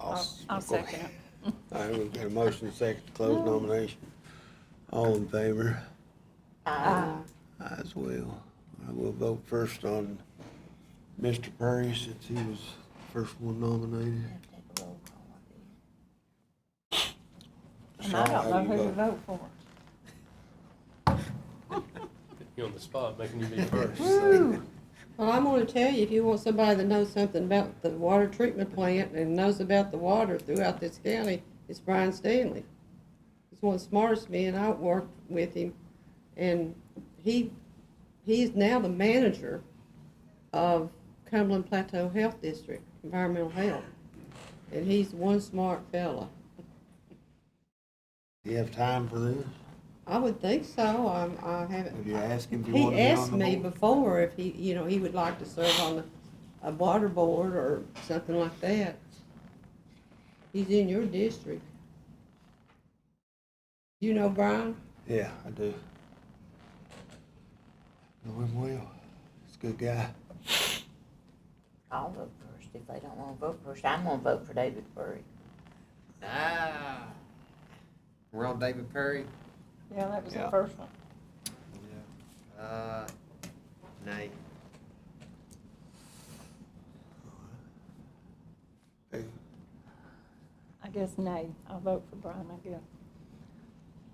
I'll second it. All right, we've got a motion second to close nomination. All in favor? Aye. I as well. I will vote first on Mr. Perry since he was the first one nominated. You have to take a roll call, I And I don't know who to vote for. You're on the spot, making you be first. Well, I'm gonna tell you, if you want somebody that knows something about the water treatment plant and knows about the water throughout this county, it's Brian Stanley. He's one of the smartest men. I worked with him, and he's now the manager of Cumberland Plateau Health District, Environmental Health. And he's one smart fella. Do you have time for this? I would think so. I haven't. Would you ask him if he He wanted to be on asked the me board? before if he would like to serve on a water board or something like that. He's in your district. You know Brian? Yeah, I do. Know him well. He's a good guy. I'll vote first if they don't wanna vote first. I'm gonna vote for David Burry. Ah. We're on David Perry? Yeah, that was the Yeah. first one. Yeah. Nay. Hey, I guess nay. I'll vote for Brian, I guess.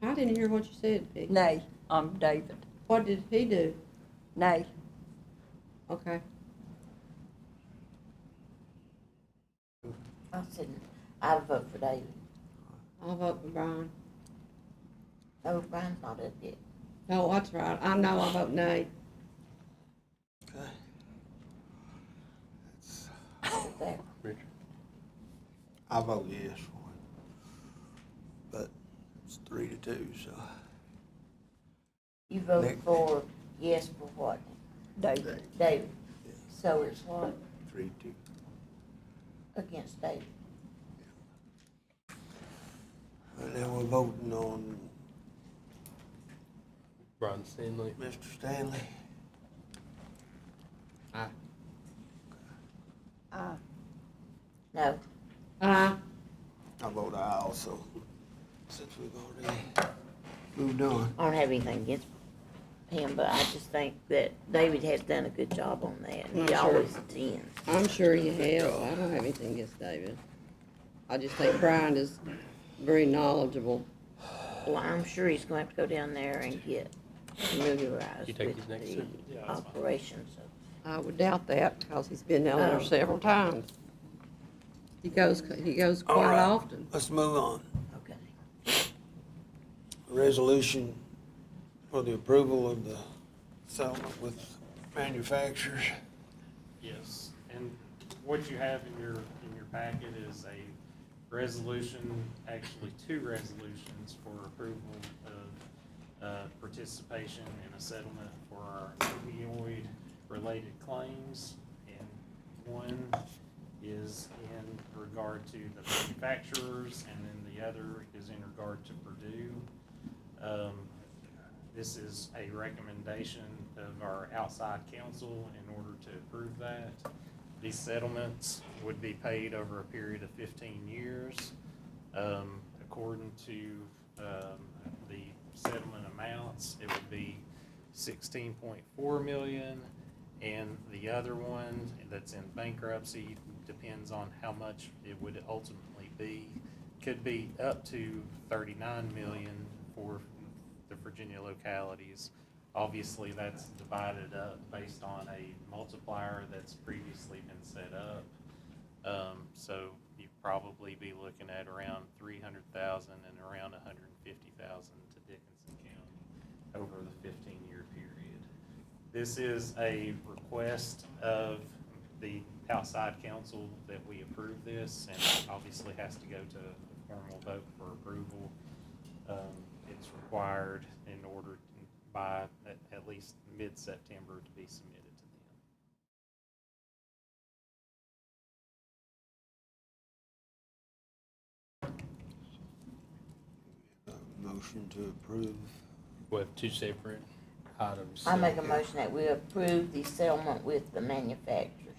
I didn't hear what you said, Vicky. Nay, I'm David. What did he do? Nay. Okay. I said, I'll vote for David. I'll vote for Brian. No, Brian's not up yet. Oh, that's right. I know I vote nay. okay. That's- Sit there. Richard? I vote yes for it. But it's 3-2, so. You vote Nick? for, yes for what? David. David. So it's what 3-2. against David? And now we're voting on Brian Stanley. Mr. Stanley. Aye. No. Aye. I vote aye also, since we've already moved on. I don't have anything against him, but I just think that David has done a good job on that. and He I'm sure. always attends. I'm sure you have. I don't have anything against David. I just think Brian is very knowledgeable. Well, I'm sure he's going to have to go down there and get familiarized You take with these next the two? Yeah, that's fine. operations of. I would doubt that because he's been down there Oh. several times. He goes All quite right. often. Let's move on. Okay. Resolution for the approval of the settlement with manufacturers. Yes, and what you have in your packet is a resolution, actually two resolutions for approval of participation in a settlement for our opioid-related claims. And one is in regard to the manufacturers, and then the other is in regard to Purdue. This is a recommendation of our outside counsel in order to approve that. These settlements would be paid over a period of 15 years. According to the settlement amounts, it would be 16.4 million, and the other one that's in bankruptcy depends on how much it would ultimately be. Could be up to 39 million for the Virginia localities. Obviously, that's divided up based on a multiplier that's previously been set up. So you'd probably be looking at around 300,000 and around 150,000 to Dickinson County over the 15-year period. This is a request of the outside counsel that we approve this, and obviously has to go to a formal vote for approval. It's required in order by at least mid-September to be submitted to Motion to approve. We have two separate items. I make a motion that we approve the settlement with the manufacturers.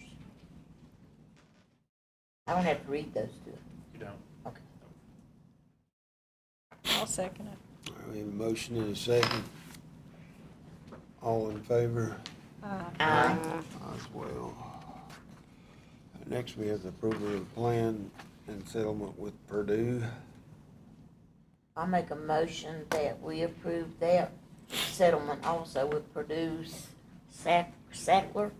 I don't have to read those two. them. You don't. Okay. I'll second it. All right, we have a motion and a second. All in favor? Aye. As well. Next, we have the approval of plan and settlement with Purdue. I make a motion that we approve that settlement also with Purdue's Sackler.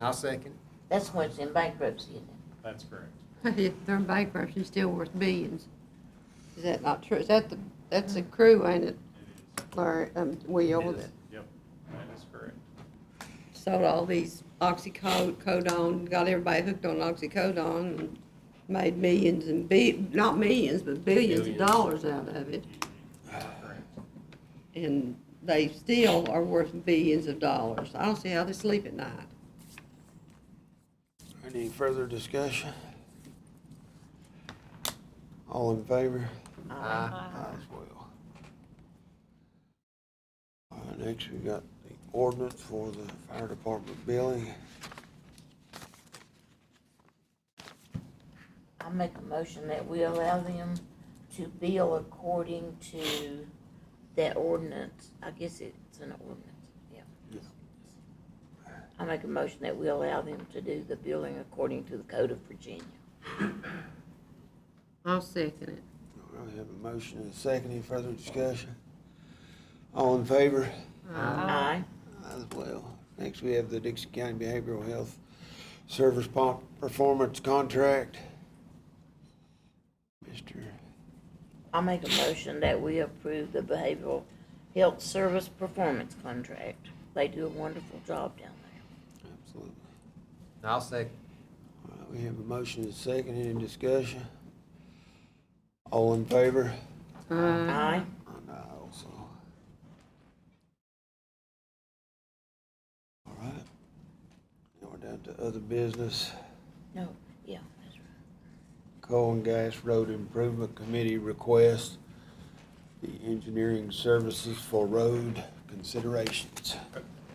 I'll second. That's what's in bankruptcy, isn't it? That's correct. If they're in bankruptcy, it's still worth billions. Is that not true? Is that that's a crew, ain't it? Or, Will, that Yep, that is correct. sold all these oxycodone, got everybody hooked on oxycodone, and made millions and not millions, but billions of dollars out of it. Correct. And they still are worth billions of dollars. I don't see how they sleep at night. Any further discussion? All in favor? Uh, As well. Next, we got the ordinance for the fire department billing. I make a motion that we allow them to bill according to that ordinance. I guess it's an ordinance, yeah. I make a motion that we allow them to do the billing according to the Code of Virginia. I'll second it. All right, we have a motion and a second. Any further discussion? All in favor? Aye. As well. Next, we have the Dixon County Behavioral Health Service Performance Contract. Mr. I make a motion that we approve the behavioral health service performance contract. They do a wonderful job down there. Absolutely. I'll second. All right, we have a motion and a second. Any discussion? All in favor? Aye. And I also. All right. Now we're down to other business. No, yeah, that's right. Coal and Gas Road Improvement Committee requests the engineering services for road considerations.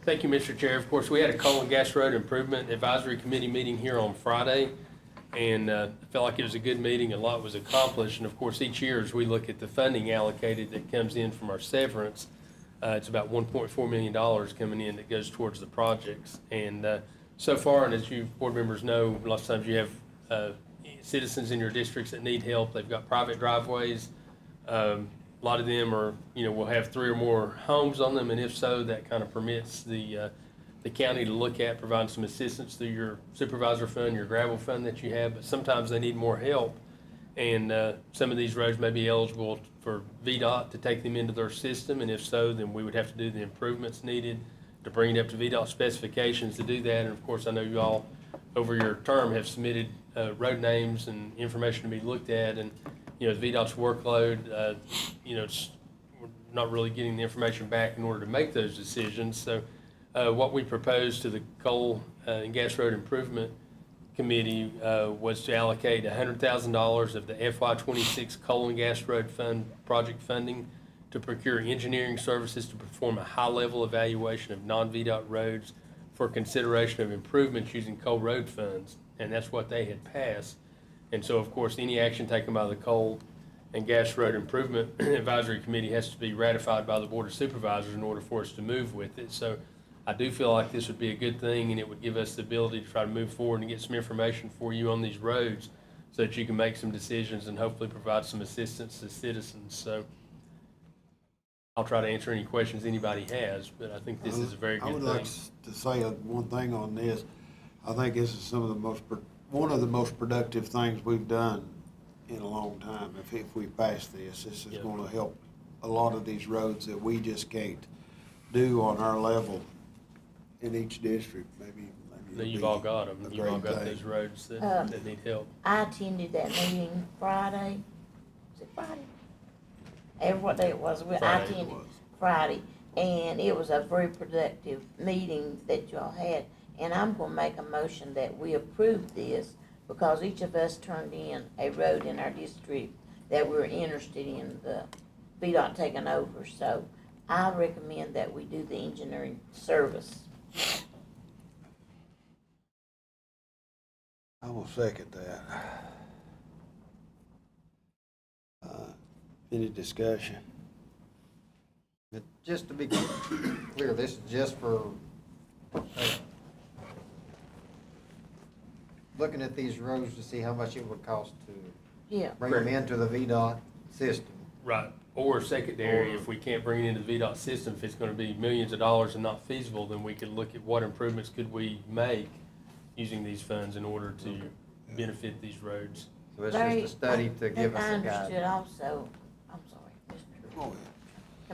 Thank you, Mr. Chair. Of course, we had a Coal and Gas Road Improvement Advisory Committee meeting here on Friday, and I felt like it was a good meeting. A lot was accomplished, and of course, each year as we look at the funding allocated that comes in from our severance, it's about $1.4 million coming in that goes towards the projects. And so far, and as you board members know, lots of times you have citizens in your districts that need help. They've got private driveways. A lot of them are, will have 3 or more homes on them, and if so, that kind of permits the county to look at providing some assistance through your supervisor fund, your gravel fund that you have, but sometimes they need more help. And some of these roads may be eligible for VDOT to take them into their system, and if so, then we would have to do the improvements needed to bring it up to VDOT specifications to do that. And of course, I know you all, over your term, have submitted road names and information to be looked at, and VDOT's workload, we're not really getting the information back in order to make those decisions. So What we proposed to the Coal and Gas Road Improvement Committee was to allocate $100,000 of the FY '26 Coal and Gas Road Fund project funding to procure engineering services to perform a high-level evaluation of non-VDOT roads for consideration of improvements using coal road funds, and that's what they had passed. And so, of course, any action taken by the Coal and Gas Road Improvement Advisory Committee has to be ratified by the Board of Supervisors in order for us to move with it. So I do feel like this would be a good thing, and it would give us the ability to try to move forward and get some information for you on these roads so that you can make some decisions and hopefully provide some assistance to citizens. So I'll try to answer any questions anybody has, but I think this is a very I good would thing. like to say one thing on this. I think this is one of the most productive things we've done in a long time. If we pass this is Yeah. gonna help a lot of these roads that we just can't do on our level in each district, maybe. No, you've all got them. a You've all great got thing. those roads that, that need help. I attended that meeting Friday. Was it Friday? And what day it was? I Friday it attended was. Friday, and it was a very productive meeting that y'all had. And I'm gonna make a motion that we approve this because each of us turned in a road in our district that we're interested in the VDOT taking over. So I recommend that we do the engineering service. I will second that. Any discussion? But just to be clear, this is just for looking at these roads to see how much it would cost to Yeah, bring them into the VDOT system. Right, or secondary, if we can't bring it into the VDOT system, if it's gonna be millions of dollars and not feasible, then we could look at what improvements could we make using these funds in order to benefit these roads. So it's Larry, just a study to give us I a understood guide. also, I'm sorry, Mr. Go ahead.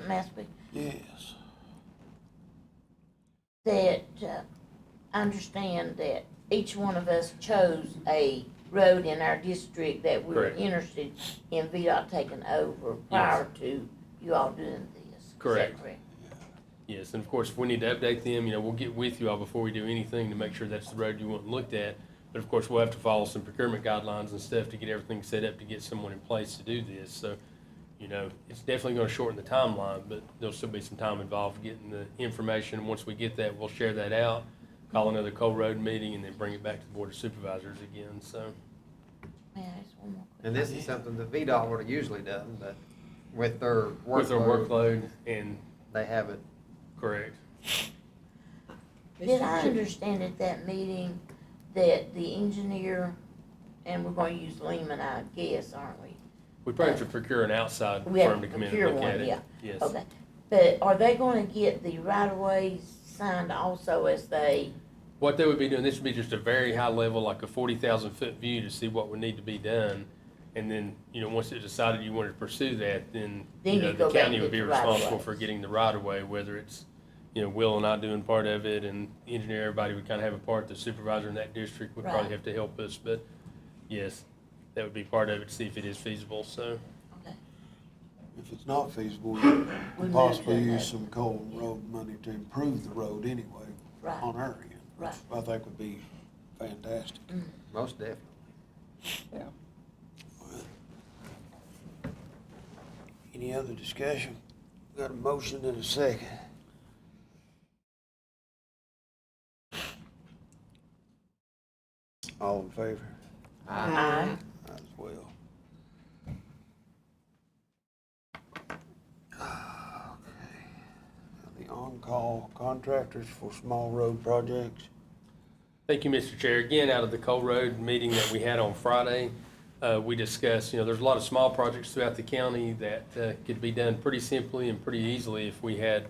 Mashpee, Yes. that, I understand that each one of us chose a road in our district that we were Correct. interested in VDOT taking over prior to you all doing this. Is that Correct. Yes, and of course, if we need to update them, we'll get with you all before we do anything to make sure that's the road you want looked at. But of course, we'll have to follow some procurement guidelines and stuff to get everything set up to get someone in place to do this. So, it's definitely gonna shorten the timeline, but there'll still be some time involved getting the information. Once we get that, we'll share that out, call another coal road meeting, and then bring it back to the Board of Supervisors again, so. May I ask one more question? And this is something the VDOT would have usually done, but with their With our workload, workload and, they have it. correct. Did I understand at that meeting that the engineer, and we're gonna use Lehman, I guess, aren't we? We probably have to procure an outside We have firm to to come in and procure look at one, it. yeah. Yes. Okay, but are they gonna get the right-of-ways signed also as they, What they would be doing, this would be just a very high level, like a 40,000-foot view to see what would need to be done. And then, once it decided you wanted to pursue that, then, Then you the go back county and would get be the right-of-ways. responsible for getting the right of way, whether it's, Will and I doing part of it, and the engineer, everybody would kind of have a part. The supervisor in that district would probably Right. have to help us, but yes, that would be part of it, to see if it is feasible, so. okay, If it's not feasible, we We move could possibly to use that. some coal road money to improve the road anyway Right. on our end. Right. Which I think would be fantastic. Most definitely. Any other discussion? Got a motion and a second. All in favor? Aye. As well. Okay. Now the on-call contractors for small road projects. Thank you, Mr. Chair. Again, out of the Coal Road meeting that we had on Friday, we discussed, there's a lot of small projects throughout the county that could be done pretty simply and pretty easily if we had,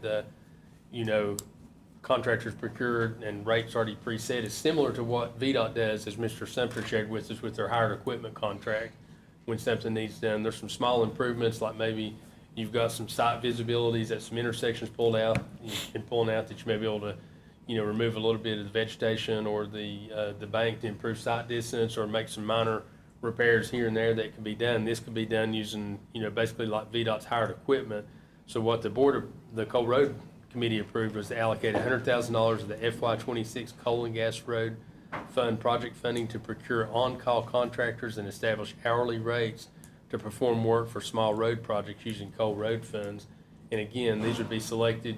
contractors procured and rates already preset. It's similar to what VDOT does, as Mr. Sumter shared with us with their hired equipment contract. When something needs done, there's some small improvements, like maybe you've got some site visibilities at some intersections pulled out, pulling out that you may be able to remove a little bit of the vegetation or the bank to improve sight distance or make some minor repairs here and there that can be done. This could be done using, basically like VDOT's hired equipment. So what the Coal Road committee approved was to allocate $100,000 of the FY '26 Coal and Gas Road Fund project funding to procure on-call contractors and establish hourly rates to perform work for small road projects using coal road funds. And again, these would be selected,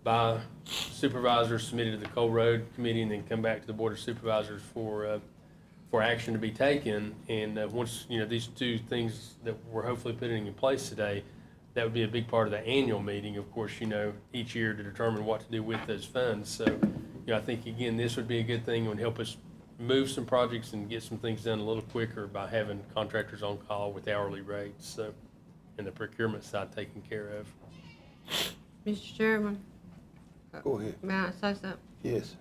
by supervisors, submitted to the Coal Road Committee, and then come back to the Board of Supervisors for action to be taken. And once, these two things that we're hopefully putting in place today, that would be a big part of the annual meeting, of course, each year to determine what to do with those funds. So, I think, again, this would be a good thing. It would help us move some projects and get some things done a little quicker by having contractors on call with hourly rates, so, and the procurement side taken care of. Mr. Chairman, Go ahead. may I say something? Yes.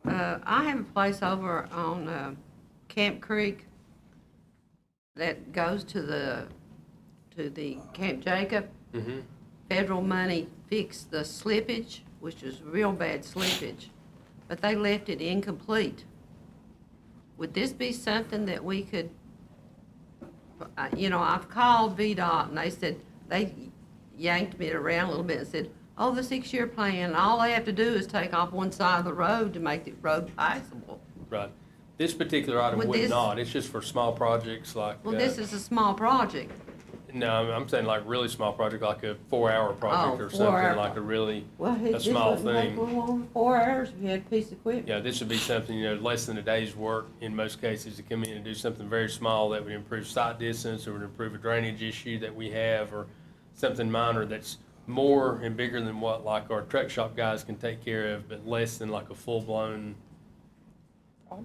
I have a place over on Camp Creek that goes to the Camp Jacob. Mm-hmm. Federal money fixed the slippage, which was real bad slippage, but they left it incomplete. Would this be something that we could, I've called VDOT and they said, they yanked me around a little bit and said, oh, the 6-year plan, all they have to do is take off one side of the road to make the road passable. Right. This particular item Would would this- not. It's just for small projects like. Well, this is a small project. No, I'm saying like really small project, like a 4-hour project Oh, or 4 something, hour. like a really, Well, a small thing. Take over 4 hours if you had a piece of equipment. Yeah, this would be something, less than a day's work in most cases to come in and do something very small that would improve sight distance or would improve a drainage issue that we have, or something minor that's more and bigger than what like our truck shop guys can take care of, but less than like a full-blown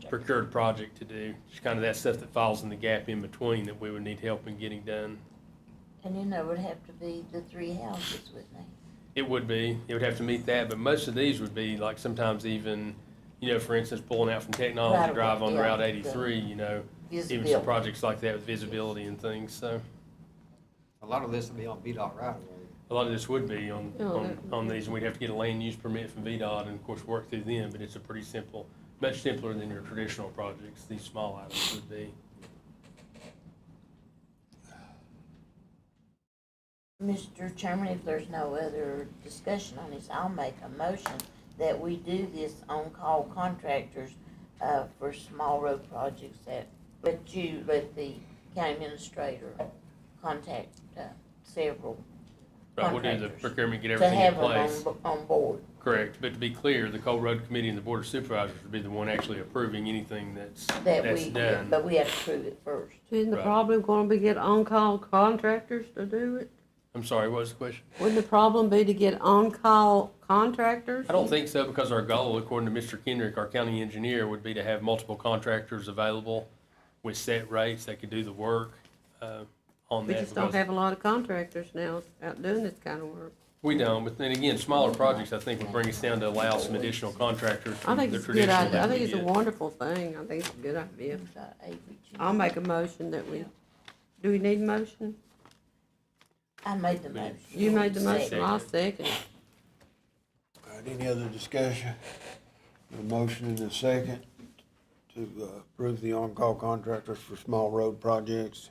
procured project to do. Just kind of that stuff that falls in the gap in between that we would need help in getting done. And then there would have to be the 3 houses with me. It would have to meet that, but most of these would be like sometimes even, for instance, pulling out from Technology Right, Drive on yeah, Route 83, even Visibility. some projects like that with visibility and things, so. A lot of this will be on VDOT right away. A lot of this would be Oh, on these, and we'd have to get a land use permit from VDOT and of course work through them, but it's a pretty simple, much simpler than your traditional projects, these small items would be. Mr. Chairman, if there's no other discussion on this, I'll make a motion that we do this on-call contractors for small road projects that let the county administrator contact several Right, we'll do the contractors procurement, get to everything in have place. them on board. Correct, but to be clear, the Coal Road Committee and the Board of Supervisors would be the one actually approving anything that's done. But we have to prove it first. Isn't the Right. problem gonna be get on-call contractors to do it? I'm sorry, what was the question? Wouldn't the problem be to get on-call contractors? I don't think so, because our goal, according to Mr. Kendrick, our county engineer, would be to have multiple contractors available with set rates that could do the work on We that. just don't because- have a lot of contractors now out doing this kind of work. We don't, but then again, smaller projects, I think, would bring us down to allow some additional contractors I from think the it's a good traditional idea. I that think we it's a get. wonderful thing. I think it's a good idea. Avery, I'll make a motion that we, do we need a motion? I made the motion. You made the motion, Second. I'll second it. All right, any other discussion? A motion and a second to approve the on-call contractors for small road projects.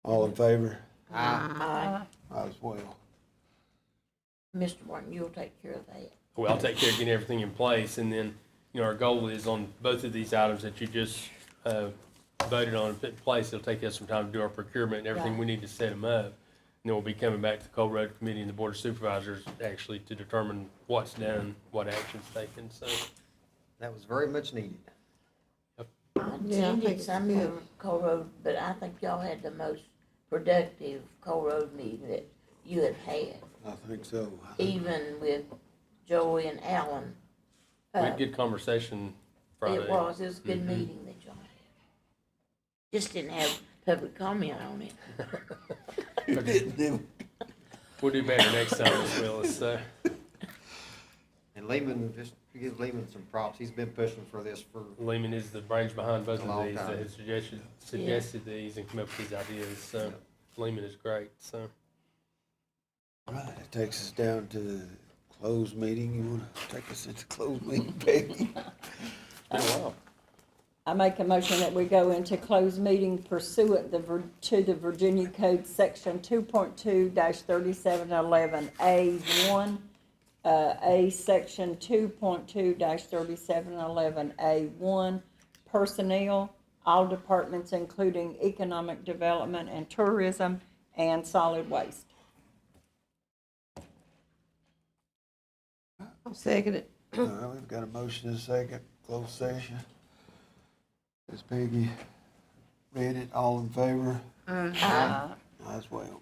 All in favor? Aye. Aye as well. Mr. Martin, you'll take care of that. Well, I'll take care of getting everything in place, and then, our goal is on both of these items that you just voted on and put in place, it'll take us some time to do our procurement and everything we need to set them up. And then we'll be coming back to the Coal Road Committee and the Board of Supervisors actually to determine what's done, what action's taken, so. That was very much needed. I Yeah, I think attended it's some good. of Coal Road, but I think y'all had the most productive Coal Road meeting that you have had, I think so. even with Joey and Alan. We had good conversation Friday. It was a good Mhm. meeting that y'all had. Just didn't have public comment on it. We'll do better next time, Ms. Willis, so. And Lehman, just to give Lehman some props, he's been pushing for this for, Lehman is the brains behind both A of long these, that time. has suggested these and come up with these ideas, so Lehman is great, so. All right, that takes us down to the closed meeting. You wanna take us into closed meeting, Peggy? Been a while. I make a motion that we go into closed meeting pursuant to the Virginia Code Section 2.2-3711A1, A Section 2.2-3711A1, personnel, all departments including economic development and tourism, and solid waste. I'll second it. All right, we've got a motion and a second, closed session. Ms. Peggy read it, all in favor? As well.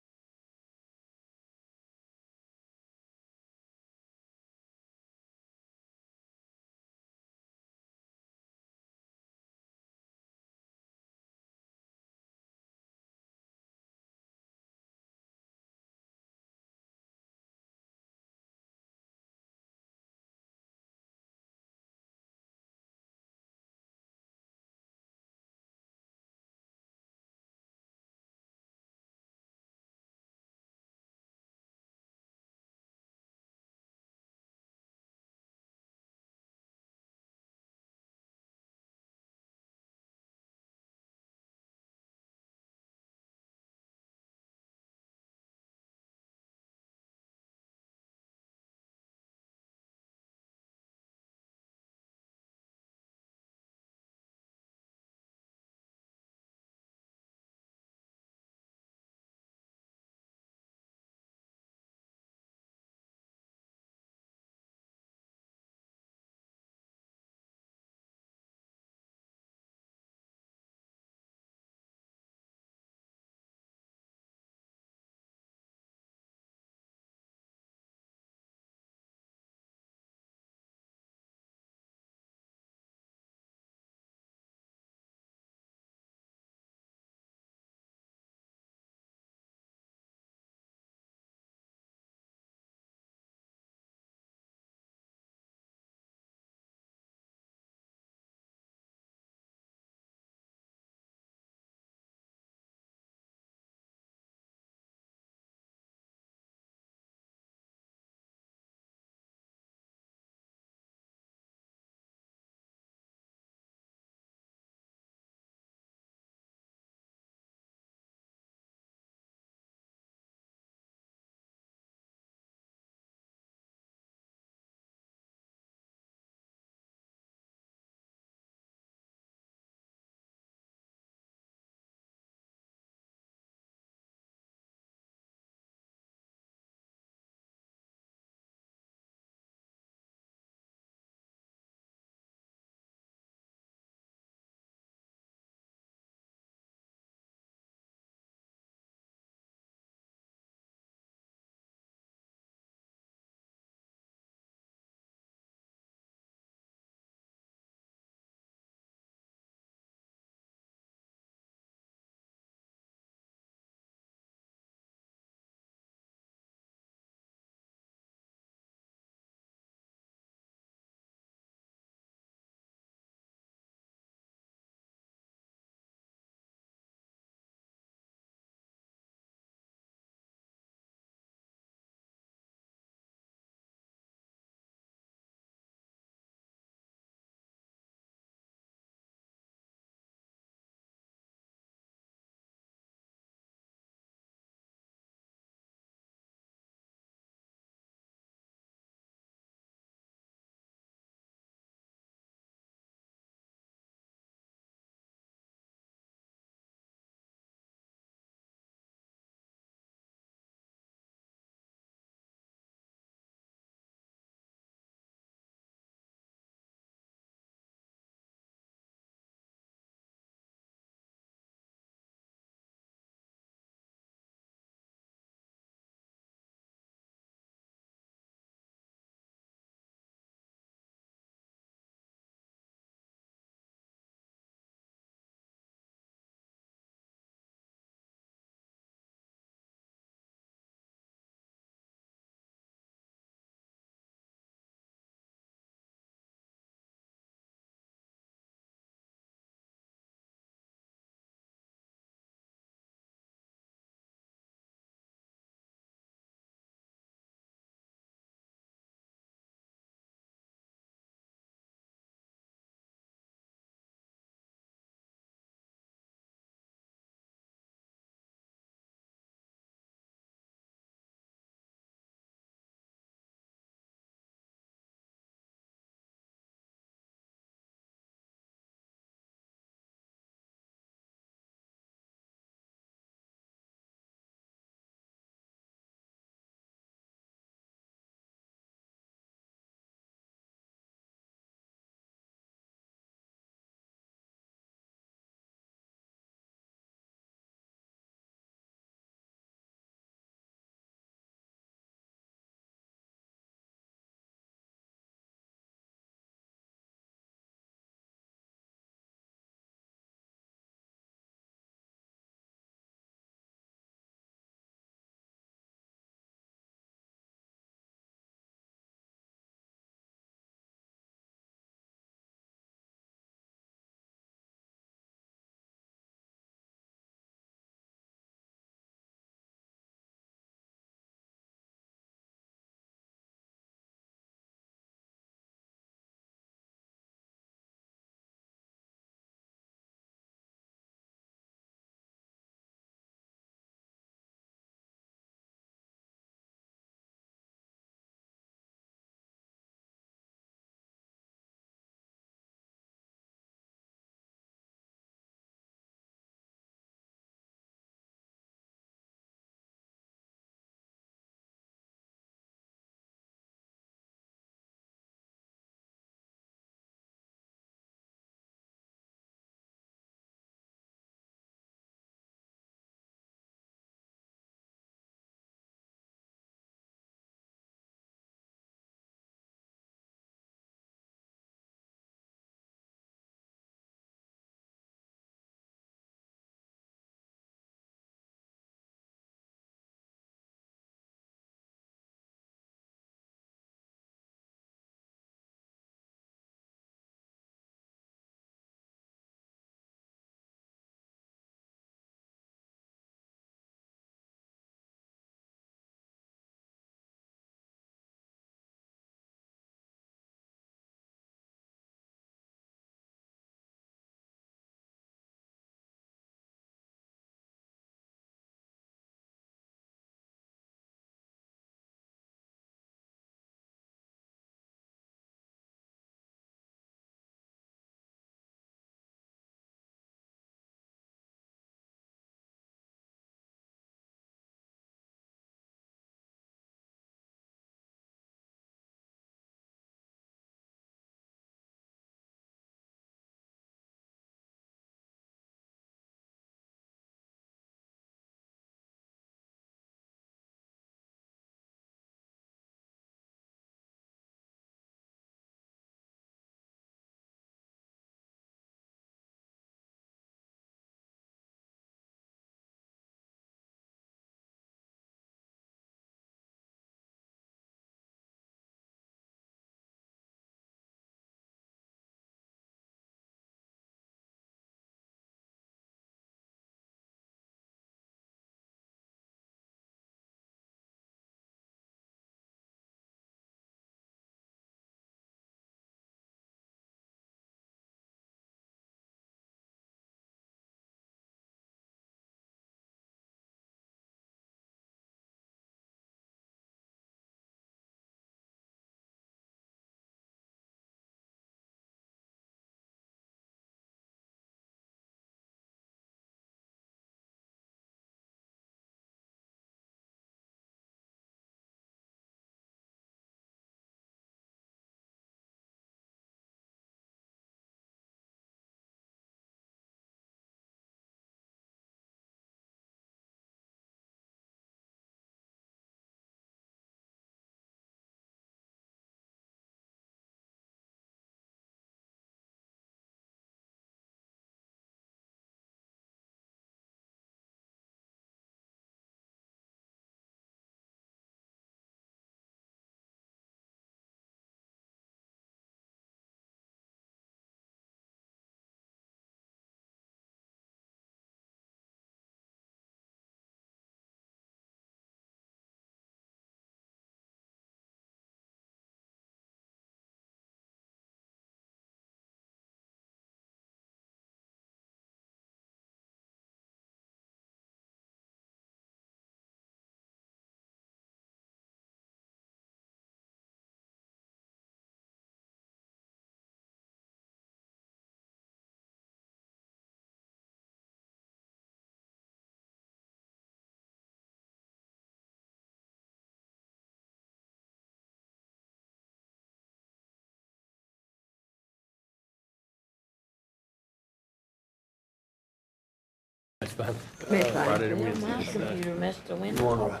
That's fine. That's fine. Friday to Well, Wednesday. my so. computer messed the You window. wanna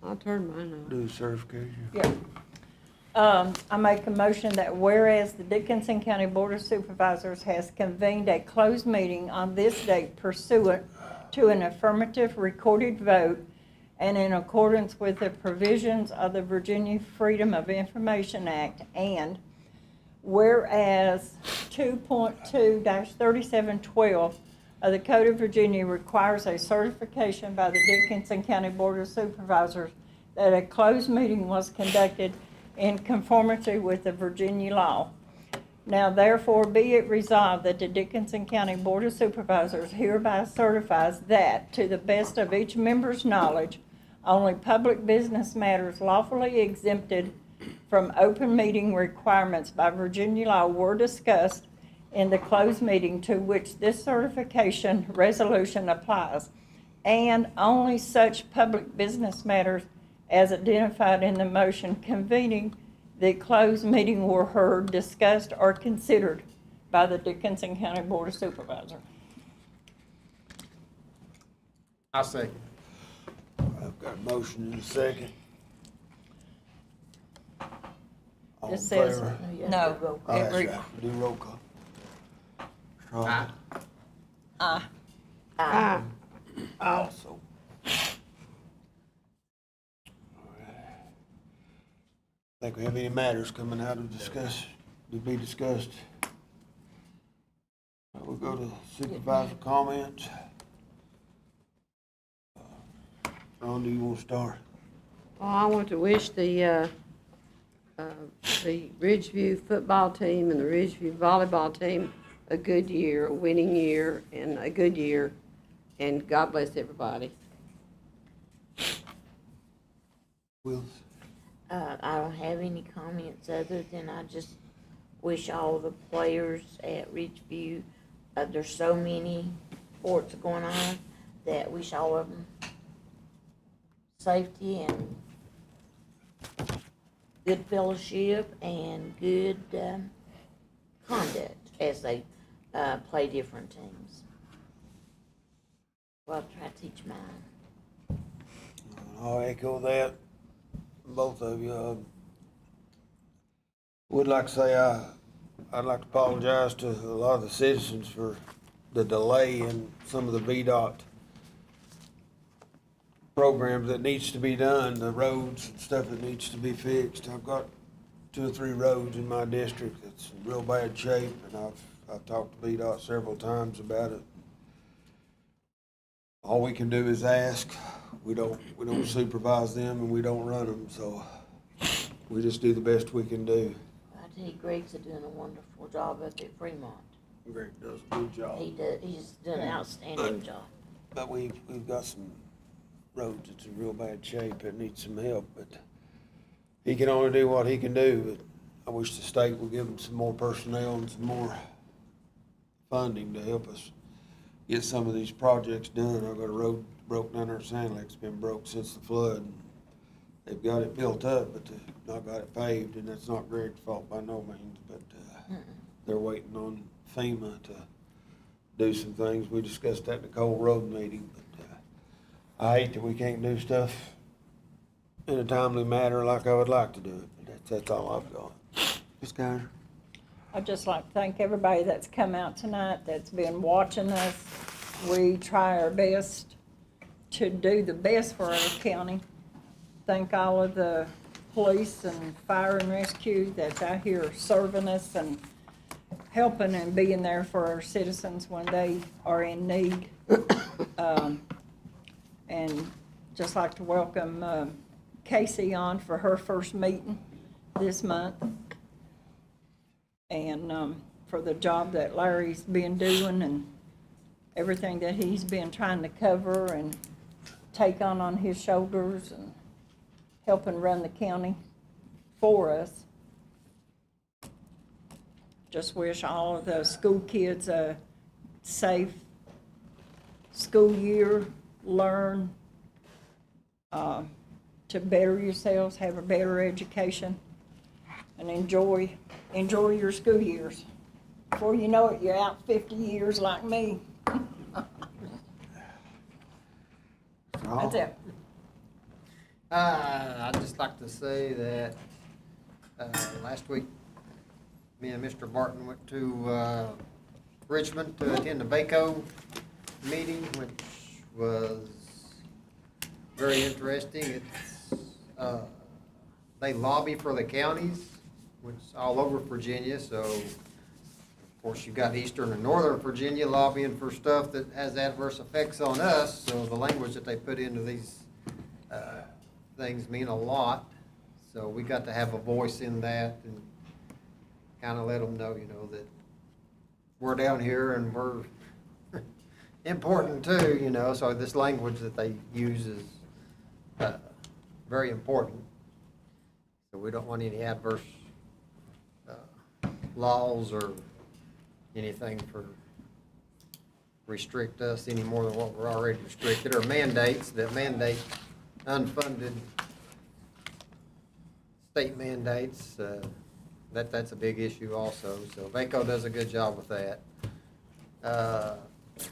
I'll turn mine on. do the certification? Yeah. I make a motion that whereas the Dickinson County Board of Supervisors has convened a closed meeting on this date pursuant to an affirmative recorded vote and in accordance with the provisions of the Virginia Freedom of Information Act, and whereas 2.2-3712 of the Code of Virginia requires a certification by the Dickinson County Board of Supervisors that a closed meeting was conducted in conformity with the Virginia law. Now therefore be it resolved that the Dickinson County Board of Supervisors hereby certifies that, to the best of each member's knowledge, only public business matters lawfully exempted from open meeting requirements by Virginia law were discussed in the closed meeting to which this certification resolution applies, and only such public business matters as identified in the motion convening the closed meeting were heard, discussed, or considered by the Dickinson County Board of Supervisors. I'll second. I've got a motion and a second. All in This says- favor? You have to No. roll Oh, that's Every- right. Do roll call. Aye. Ah, Also. Think we have any matters coming out of to be discussed? We'll go to supervisor comments. Ron, do you want to start? well, I want to wish the Ridgeview football team and the Ridgeview volleyball team a good year, a winning year, and a good year, and God bless everybody. Wills? I don't have any comments other than I just wish all the players at Ridgeview, there's so many sports going on, that wish all of them safety and good fellowship and good conduct as they play different teams. Well, I'll try to teach mine. I'll echo that, both of you. Would like to say I'd like to apologize to a lot of the citizens for the delay in some of the VDOT programs that needs to be done, the roads and stuff that needs to be fixed. I've got 2 or 3 roads in my district that's in real bad shape, and I've talked to VDOT several times about it. All we can do is ask. We don't supervise them and we don't run them, so we just do the best we can do. I tell you, Greg's doing a wonderful job up at Fremont. Greg does a good job. He's doing an outstanding job. But we've got some roads that's in real bad shape that need some help, but he can only do what he can do, but I wish the state would give him some more personnel and some more funding to help us get some of these projects done. I've got a road broke down there at Sand Lake. It's been broke since the flood. They've got it built up, but they've not got it paved, and that's not Greg's fault by no means, but they're waiting on FEMA to do some things. We discussed that in the Cole Road meeting, but I hate that we can't do stuff in a timely manner like I would like to do it, but that's all I've got. Ms. Guyser? I'd just like to thank everybody that's come out tonight, that's been watching us. We try our best to do the best for our county. Thank all of the police and fire and rescue that's out here serving us and helping and being there for our citizens when they are in need. And just like to welcome Casey on for her first meeting this month. And for the job that Larry's been doing and everything that he's been trying to cover and take on his shoulders and helping run the county for us. Just wish all of the school kids a safe school year, learn to better yourselves, have a better education, and enjoy your school years. Before you know it, you're out 50 years like me. Hall? That's it. I'd just like to say that, last week, me and Mr. Barton went to, Richmond to attend the VACO meeting, which was very interesting. It's, they lobby for the counties, which is all over Virginia, so of course you've got Eastern and Northern Virginia lobbying for stuff that has adverse effects on us, so the language that they put into these, things mean a lot. So we got to have a voice in that and kind of let them know, that we're down here and we're important too, so this language that they use is very important. So we don't want any adverse laws or anything for restrict us any more than what we're already restricted, or mandates that mandate unfunded state mandates. That's a big issue also. So VACO does a good job with that.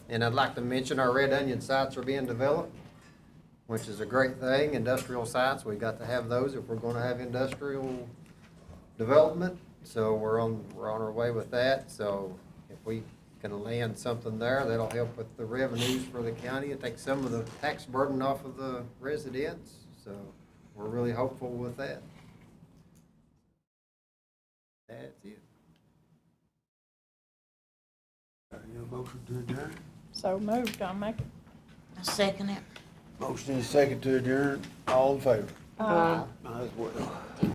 And I'd like to mention our red onion sites are being developed, which is a great thing. Industrial sites, we've got to have those if we're going to have industrial development. So we're on our way with that. So if we can land something there, that'll help with the revenues for the county and take some of the tax burden off of the residents. So we're really hopeful with that. That's it. Your motion to adjourn? So moved, I'll make it. I second it. Motion is second to adjourn. All in favor? Aye. Might as well.